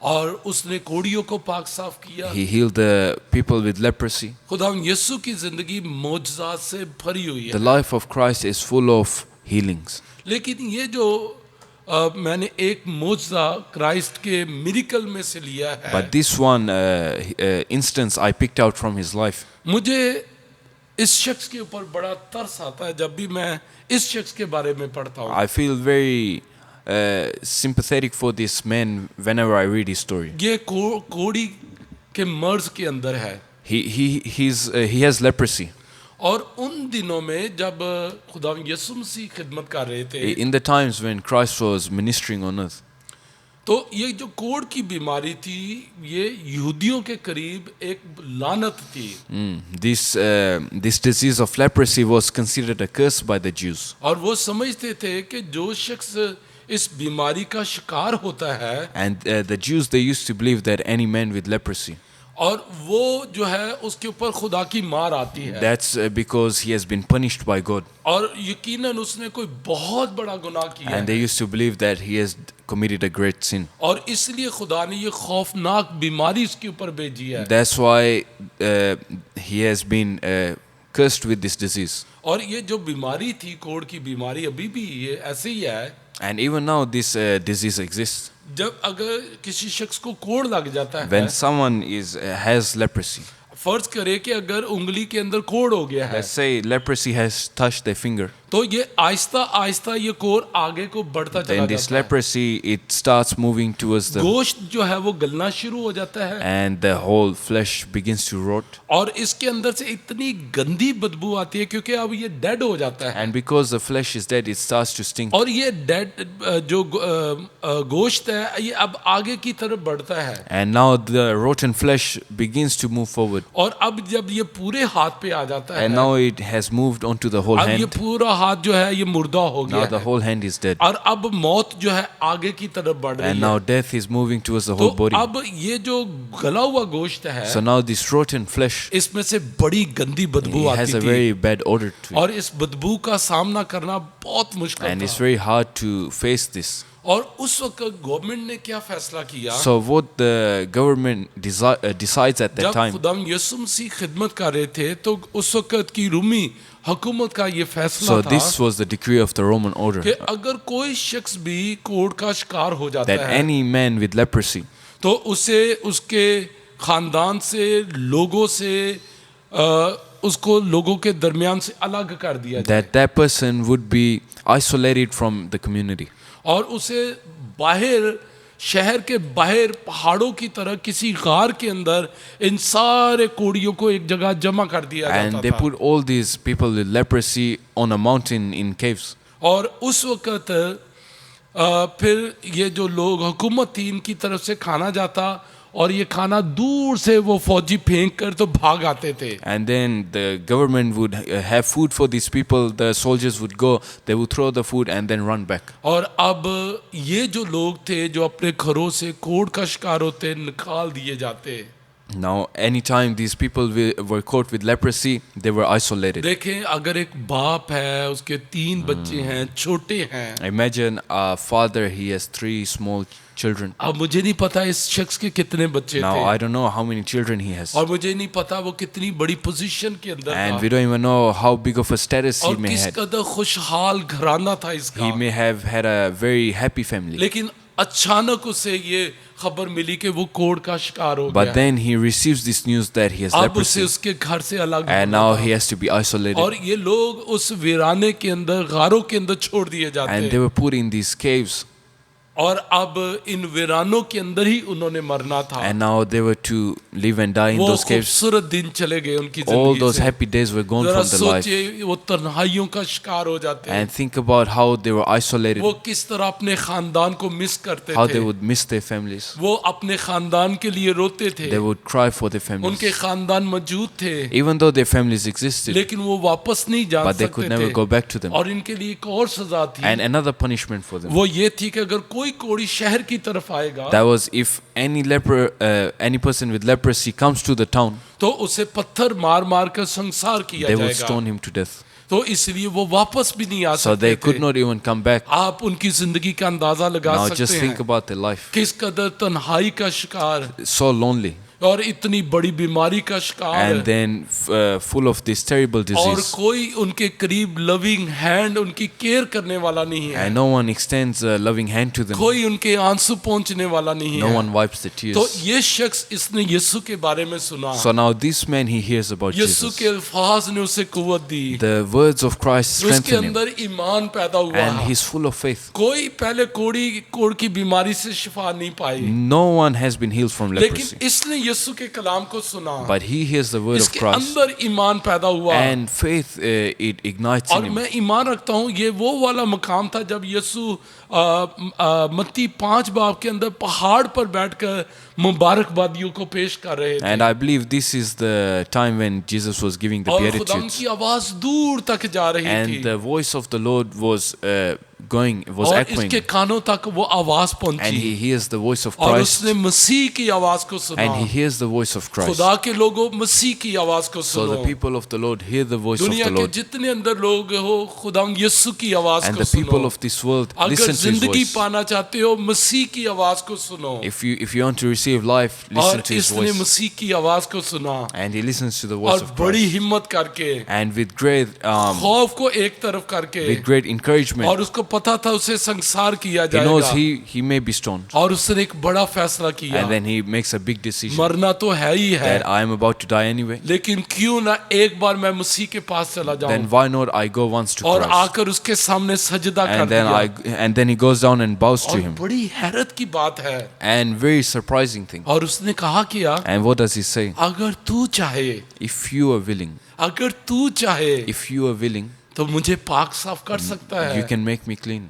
और उसने कोड़ियों को पाक साफ किया। He healed the people with leprosy. खुदा यीशु की जिंदगी मौजज़ात से भरी हुई The है। life of Christ is full of healings. लेकिन ये जो मैंने एक मौजज़ा क्राइस्ट के मिरेकल में से लिया है, But this one instance I picked out from his life. मुझे इस शख्स के ऊपर बड़ा तरस आता है जब भी मैं इस शख्स के बारे में पढ़ता हूँ। I feel very sympathetic for this man whenever I read his story. ये कोड़ी के मर्ज के अंदर है He has leprosy. और उन दिनों में जब खुदा यीशु मसीह खिदमत कर रहे थे, In the times when Christ was ministering on earth, तो ये जो कोढ़ की बीमारी थी ये यहूदियों के करीब एक लानत थी। this disease of leprosy was considered a curse by the Jews. और वो समझते थे कि जो शख्स इस बीमारी का शिकार होता है, And the Jews, they used to believe that any man with leprosy, और वो जो है उसके ऊपर खुदा की मार आती है, that's because he has been punished by God. और यकीनन उसने कोई बहुत बड़ा गुनाह किया And they है, used to believe that he has committed a great sin. और इसलिए खुदा ने ये खौफनाक बीमारी इसके ऊपर भेजी है। That's why he has been cursed with this disease. और ये जो बीमारी थी कोढ़ की बीमारी अभी भी ये ऐसे ही है। And even now this disease exists. जब अगर किसी शख्स को कोढ़ लग जाता है, When someone has leprosy, फर्ज करे कि अगर उंगली के अंदर कोढ़ हो गया है, let's say leprosy has touched their finger, तो ये आहिस्ता आहिस्ता ये कोढ़ आगे को बढ़ता चला then this जाता है। leprosy, it starts moving towards the, गोश्त जो है वो गलना शुरू हो जाता है, and the whole flesh begins to rot. और इसके अंदर से इतनी गंदी बदबू आती है क्योंकि अब ये डेड हो जाता है, And because the flesh is dead, it starts to stink. और ये डेड जो गोश्त है ये अब आगे की तरफ बढ़ता है, And now the rotten flesh begins to move forward. और अब जब ये पूरे हाथ पे आ जाता है, And now it has moved onto the whole अब ये hand. पूरा हाथ जो है ये मुर्दा हो Now गया the है, whole hand is dead. और अब मौत जो है आगे की तरफ बढ़ रही And है। now death is moving towards the तो whole body. अब ये जो गला हुआ गोश्त है So now this rotten flesh, इसमें से बड़ी गंदी बदबू it आती has a थी, very bad odor to it. और इस बदबू का सामना करना बहुत मुश्किल And it's था। very hard to face this. और उस वक्त गवर्नमेंट ने क्या फैसला किया, So what the government decides at that जब time, खुदाम यीशु मसीह खिदमत कर रहे थे तो उस वक्त की रूमी हुकूमत का ये फैसला so था this was the decree of the Roman order, कि अगर कोई शख्स भी कोढ़ का शिकार हो जाता that है any man with leprosy, तो उसे उसके खानदान से लोगों से उसको लोगों के दरमियान से अलग कर दिया जाए, that person would be isolated from the community. और उसे बाहर शहर के बाहर पहाड़ों की तरह किसी गार के अंदर इन सारे कोड़ियों को एक जगह जमा कर दिया And जाता they था। put all these people with leprosy on a mountain in caves. और उस वक़्त फिर ये जो लोग हुकूमत थी इनकी तरफ से खाना जाता और ये खाना दूर से वो फौजी फेंक कर तो भाग आते थे। And then the government would have food for these people. The soldiers would go, they would throw the food and then run back. और अब ये जो लोग थे जो अपने घरों से कोढ़ का शिकार होते निकाल दिए जाते। Now, anytime these people were caught with leprosy, they were isolated. देखें अगर एक बाप है उसके 3 बच्चे हैं छोटे हैं, Imagine a father, he has 3 small children. अब मुझे नहीं पता इस शख्स के कितने बच्चे Now, थे I don't know how many children he has. और मुझे नहीं पता वो कितनी बड़ी पोजीशन के अंदर And था we don't even know how big of a status he और may किस had. कदर खुशहाल घराना था He इसका। may have had a very happy family. लेकिन अचानक उसे ये खबर मिली कि वो कोढ़ का शिकार हो But गया, then he receives this news that he has अब उसे leprosy, उसके घर से अलग and होना now था। he has to be isolated. और ये लोग उस वीराने के अंदर, गारों के अंदर छोड़ दिए जाते And they हैं, were put in these caves, और अब इन वीरानों के अंदर ही उन्होंने मरना था। and now they were to live and die in वो those caves. खूबसूरत दिन चले गए उनकी All जिंदगी those से। happy days were gone जरा from their life. सोचिए, वो तन्हाइयों का शिकार हो जाते हैं, And think about how they were isolated, वो किस तरह अपने खानदान को मिस करते how थे, they would miss their families. वो अपने खानदान के लिए रोते थे, They would cry for their उनके families. खानदान मौजूद थे, Even though their families existed, लेकिन वो वापस नहीं जा but they सकते could never थे। go back to them. और इनके लिए एक और सजा थी, And another punishment for them, वो ये थी कि अगर कोई कोढ़ी शहर की तरफ आएगा that was if any person with leprosy comes to the town, तो उसे पत्थर मार मार कर संसार किया they would जाएगा, stone him to death. तो इसलिए वो वापस भी नहीं आ So सकते they could थे। not even come back. आप उनकी जिंदगी का अंदाजा लगा Now सकते just think हैं, about their life. किस कदर तन्हाई का शिकार So lonely, और इतनी बड़ी बीमारी का शिकार, and then full of this terrible और disease, कोई उनके करीब लविंग हैंड उनकी केयर करने वाला नहीं है, and no one extends a loving hand to them. कोई उनके आंसू पहुंचने वाला नहीं No है। one wipes the तो tears. ये शख्स, इसने यीशु के बारे में सुना, So now this man, he hears about Yeshu Jesus. के अल्फाज ने उसे कुव्वत दी, The words of Christ उसके strengthen him, अंदर ईमान पैदा हुआ, and he's full of faith. कोई पहले कोढ़ की बीमारी से शिफा नहीं पाई, No one has been healed from लेकिन leprosy, इसने यीशु के कलाम को सुना, but he hears the word of इसके Christ, अंदर ईमान पैदा हुआ। and faith it ignites और in him. मैं ईमान रखता हूँ ये वो वाला मकाम था जब यीशु मत्ती 5 बाब के अंदर पहाड़ पर बैठकर मुबारकबादियों को पेश कर रहे थे, And I believe this is the time when Jesus was giving the और खुदा Beatitudes, की आवाज दूर तक जा रही and थी, the voice of the Lord was was और echoing, इसके कानों तक वो आवाज and पहुंची, he hears the voice of और Christ, उसने मसीह की आवाज को सुना। and he hears the voice of Christ. खुदा के लोगों मसीह की आवाज को So the सुनो। people of the Lord hear the voice of दुनिया the के Lord, जितने अंदर लोग हो, खुदा यीशु की आवाज and को the people सुनो। of this world अगर listen to his जिंदगी voice. पाना चाहते हो, मसीह की आवाज को सुनो। If you want to receive life, listen और to his इसने voice. मसीह की आवाज को सुना, And he listens to the voice और of बड़ी Christ. हिम्मत करके, And with great खौफ को एक तरफ करके, with great encouragement, और उसको पता था उसे संसार किया he knows जाएगा, he may be stoned. और उसने एक बड़ा फैसला किया, And then he makes a big decision मरना तो है ही है, that I am about to die anyway. लेकिन क्यों ना एक बार मैं मसीह के पास चला Then जाऊं, why not I go once to और Christ? आकर उसके सामने सजदा कर And then दिया। and then he goes down and bows to और him. बड़ी हैरत की बात है, And very surprising thing. और उसने कहा किया, And what does he say? अगर तू चाहे, If you are willing, अगर तू चाहे if you are willing, तो मुझे पाक साफ कर सकता you है। can make me clean.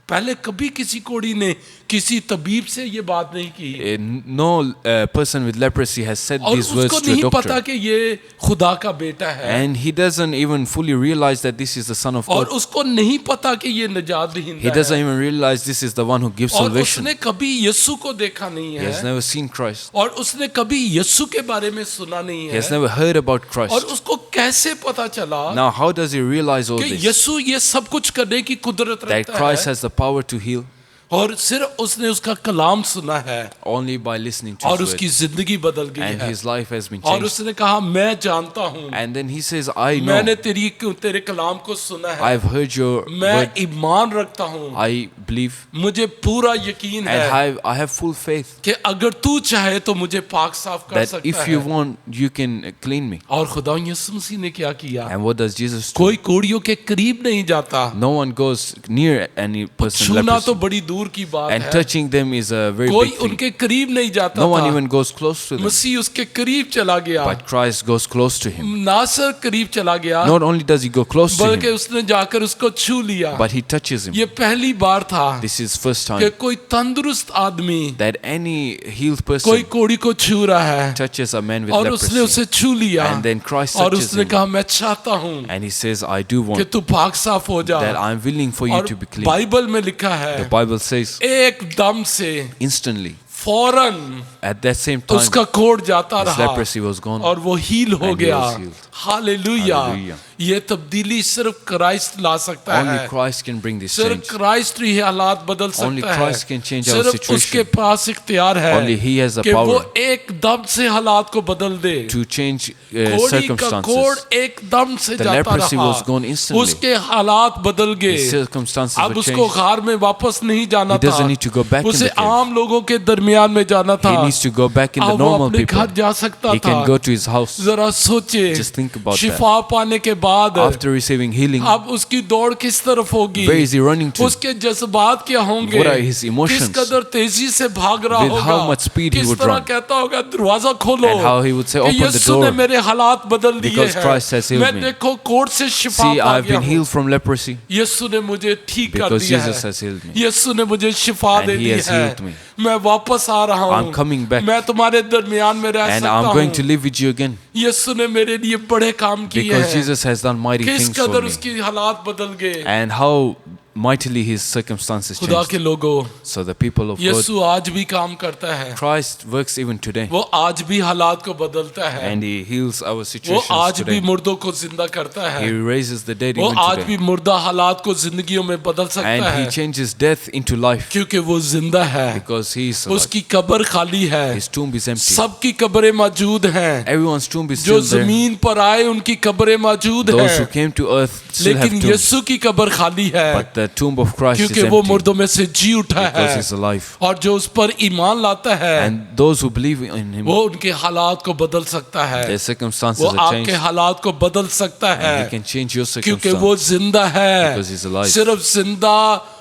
पहले कभी किसी कोढ़ी ने किसी तबीब से ये बात नहीं की, No person with leprosy has said और these words उसको to a नहीं पता doctor. कि ये खुदा का बेटा है, And he doesn't even fully realize that this is the Son of और God. उसको नहीं पता कि ये निजात He दहिंदा doesn't है, even realize this is the one who gives और salvation. उसने कभी यीशु को देखा नहीं He has है, never seen Christ. और उसने कभी यीशु के बारे में सुना नहीं He has है, never heard about और Christ. उसको कैसे पता चला Now, how does he realize all कि this? यीशु ये सब कुछ करने की कुदरत That रखता Christ है, has the power to heal और सिर्फ उसने उसका कलाम सुना है, only by listening to और his उसकी word. जिंदगी बदल गई And है, his life has been और changed. उसने कहा मैं जानता हूँ, And then he says, I मैंने know, तेरे कलाम को सुना है, I've heard your मैं word, ईमान रखता हूँ, I believe, मुझे पूरा यकीन and है I have full faith कि अगर तू चाहे तो मुझे पाक साफ कर that सकता if you है। want, you can clean me. और खुदा यीशु मसीह ने क्या किया, And what does Jesus do? कोई कोड़ियों के करीब नहीं जाता, No one goes near any person with छूना तो leprosy. बड़ी दूर की बात And है, touching them is a very कोई big thing. उनके करीब नहीं जाता No one था, even goes close to them. मसीह उसके करीब चला गया, But Christ goes close to him. ना सिर्फ करीब चला गया, Not only does he go close to बल्कि him, उसने जाकर उसको छू लिया। but he touches him. ये पहली बार था This is first कि time कोई तंदुरुस्त आदमी that any healed कोई person कोड़ी को छू रहा है, touches a man with और उसने उसे leprosy. छू लिया, And then Christ और touches उसने him. कहा मैं चाहता हूँ And he says, I do कि want तू पाक साफ हो जा। that I'm willing for you और to be clean. बाइबल में लिखा है The Bible says, एकदम से instantly, फौरन at that same time, उसका कोढ़ जाता his रहा leprosy was gone. और वो हील हो And he गया। was healed. हालेलुया। Hallelujah. ये तब्दीली सिर्फ क्राइस्ट ला सकता Only है। Christ can bring this सिर्फ change. क्राइस्ट ही हालात बदल Only सकता है। Christ can change our सिर्फ situation. उसके पास इख्तियार है Only He has the कि वो power एकदम से हालात को बदल दे। to change कोढ़ी का circumstances. कोढ़ एकदम से The जाता leprosy रहा, was gone instantly. उसके हालात बदल His गए। circumstances अब were उसको changed. गार में वापस नहीं जाना He doesn't था, need to go back in उसे the cave. आम लोगों के दरमियान में जाना था। He needs to go back in the अब वो normal अपने people. घर जा सकता He था। can go to his house. जरा सोचे, Just think about that. शिफा पाने के बाद After receiving healing, अब उसकी दौड़ किस तरफ होगी? where is he running to? उसके जज्बात क्या होंगे? What are his emotions? किस कदर तेजी से भाग रहा With होगा? how much speed he किस would तरह run? कहता होगा दरवाजा खोलो? And how he would say, कि "Open the यीशु ने door." मेरे हालात बदल दिए Because हैं। Christ has healed मैं me. देखो कोढ़ से शिफा See, पा I've गया been हूँ। healed from leprosy यीशु ने मुझे ठीक कर because दिया Jesus है। has healed me. यीशु ने मुझे शिफा And they he the has है। healed me. मैं वापस आ रहा हूँ। I'm coming back. मैं तुम्हारे दरमियान में रह And सकता I'm going to हूँ। live with you again यीशु ने मेरे लिए बड़े काम किए because हैं। Jesus has done mighty किस things for कदर me. उसकी हालात बदल गए। And how mightily his circumstances खुदा changed. के लोगों, So the people of God, यीशु आज भी काम करता है। Christ works even today. वो आज भी हालात को बदलता है। And he heals our वो situations आज भी today. मुर्दों को जिंदा करता है। He raises the dead वो even आज भी today. मुर्दा हालात को जिंदगियों में बदल सकता And है, he changes death into life क्योंकि वो जिंदा है। because he is alive. उसकी कब्र खाली है, His tomb is empty. सबकी कब्रें मौजूद हैं। Everyone's tomb is जो still there. जमीन पर आए उनकी कब्रें मौजूद Those who हैं, came to earth still have लेकिन tombs. यीशु की कब्र खाली है, But the tomb of Christ is क्योंकि वो empty मुर्दों में से जी उठा है। because he's alive. और जो उस पर ईमान लाता है, And those who believe in him, वो उनके हालात को बदल सकता है। their circumstances वो are आपके changed. हालात को बदल सकता And है, he can change your क्योंकि वो circumstances. जिंदा है। Because he's alive. सिर्फ जिंदा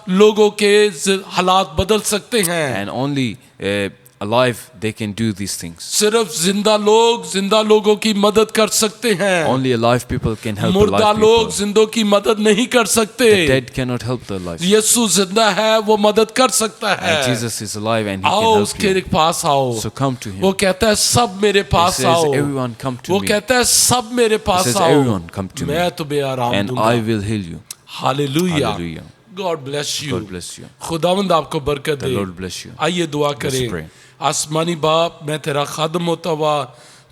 लोगों के हालात बदल सकते हैं। And only alive they can do these things. सिर्फ जिंदा लोग जिंदा लोगों की मदद कर सकते हैं। Only alive people can help मुर्दा alive लोग people. जिंदों की मदद नहीं कर सकते। The dead cannot help the alive. यीशु जिंदा है, वो मदद कर सकता है। And Jesus is alive and he आओ can help उसके you. पास आओ। So come to him. वो कहता है सब मेरे He पास says, आओ। everyone come to वो me कहता है सब मेरे पास says, आओ, everyone come to me. मैं तुम्हें आराम and दूंगा। I will heal you. Hallelujah. Hallelujah. God bless you. God bless you. खुदावंद आपको बरकत The they. Lord bless you. आइए दुआ pray. करें। आसमानी बाप, मैं तेरा खादम होता हुआ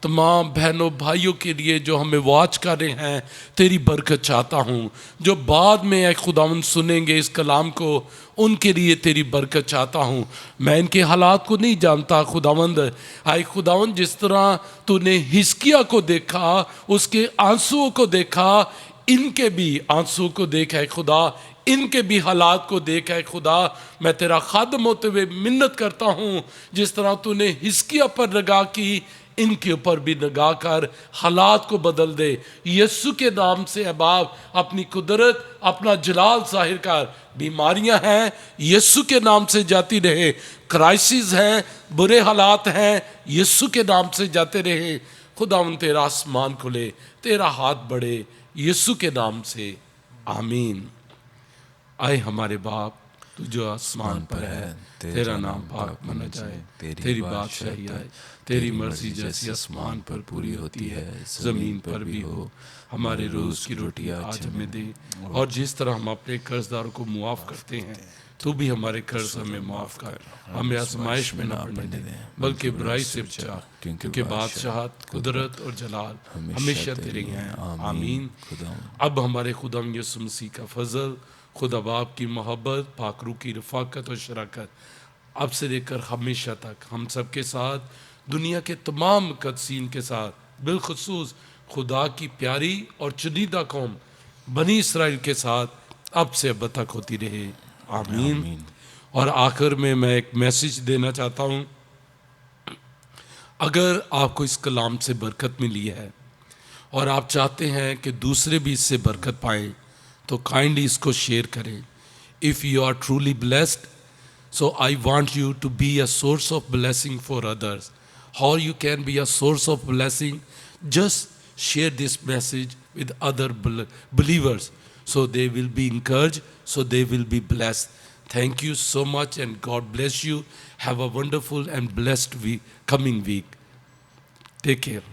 तमाम बहनों भाइयों के लिए जो हमें वॉच कर रहे हैं, तेरी बरकत चाहता हूँ। जो बाद में एक खुदावंद सुनेंगे इस कलाम को, उनके लिए तेरी बरकत चाहता हूँ। मैं इनके हालात को नहीं जानता खुदावंद। आए खुदावंद, जिस तरह तूने हिजकिय्याह को देखा, उसके आंसुओं को देखा, इनके भी आंसुओं को देखा है खुदा, इनके भी हालात को देखा है खुदा। मैं तेरा खादम होते हुए मिन्नत करता हूँ, जिस तरह तूने हिजकिय्याह पर निगाह की, इनके ऊपर भी निगाह कर हालात को बदल दे। यीशु के नाम से है बाप, अपनी कुदरत, अपना जलाल जाहिर कर। बीमारियां हैं, यीशु के नाम से जाती रहे। क्राइसिस हैं, बुरे हालात हैं, यीशु के नाम से जाते रहे। खुदा उन तेरा आसमान खुले, तेरा हाथ बढ़े, यीशु के नाम से, आमीन। आए हमारे बाप, तू जो आसमान पर है, तेरा नाम पाक माना जाए, तेरी बादशाही आए, तेरी मर्जी जैसी आसमान पर पूरी होती है, जमीन पर भी हो। हमारे रोज की रोटी आज हमें दे, और जिस तरह हम अपने कर्जदारों को मुआफ करते हैं, तू भी हमारे कर्ज हमें माफ कर। हमें आजमाइश में न पड़ने दे, बल्कि बुराई से बचा, क्योंकि बादशाहत, कुदरत और जलाल हमेशा तेरे हैं। आमीन। अब हमारे खुदाम यीशु मसीह का फजल, खुदा बाप की मोहब्बत, पाकरू की रफ़ाकत और शराकत अब से लेकर हमेशा तक हम सब के साथ, दुनिया के तमाम मुक़द्दसीन के साथ, बिलखुसूस खुदा की प्यारी और चुनीदा कौम बनी इसराइल के साथ अब से अब तक होती रहे। आमीन। और आखिर में मैं एक मैसेज देना चाहता हूँ। अगर आपको इस कलाम से बरकत मिली है और आप चाहते हैं कि दूसरे भी इससे बरकत पाएँ, तो काइंडली इसको शेयर करें। If you are truly blessed, so I want you to be a source of blessing for others. How you can be a source of blessing? Just share this message with other believers, so they will be encouraged, so they will be blessed. Thank you so much, and God bless you. Have a wonderful and blessed week, coming week. Take care.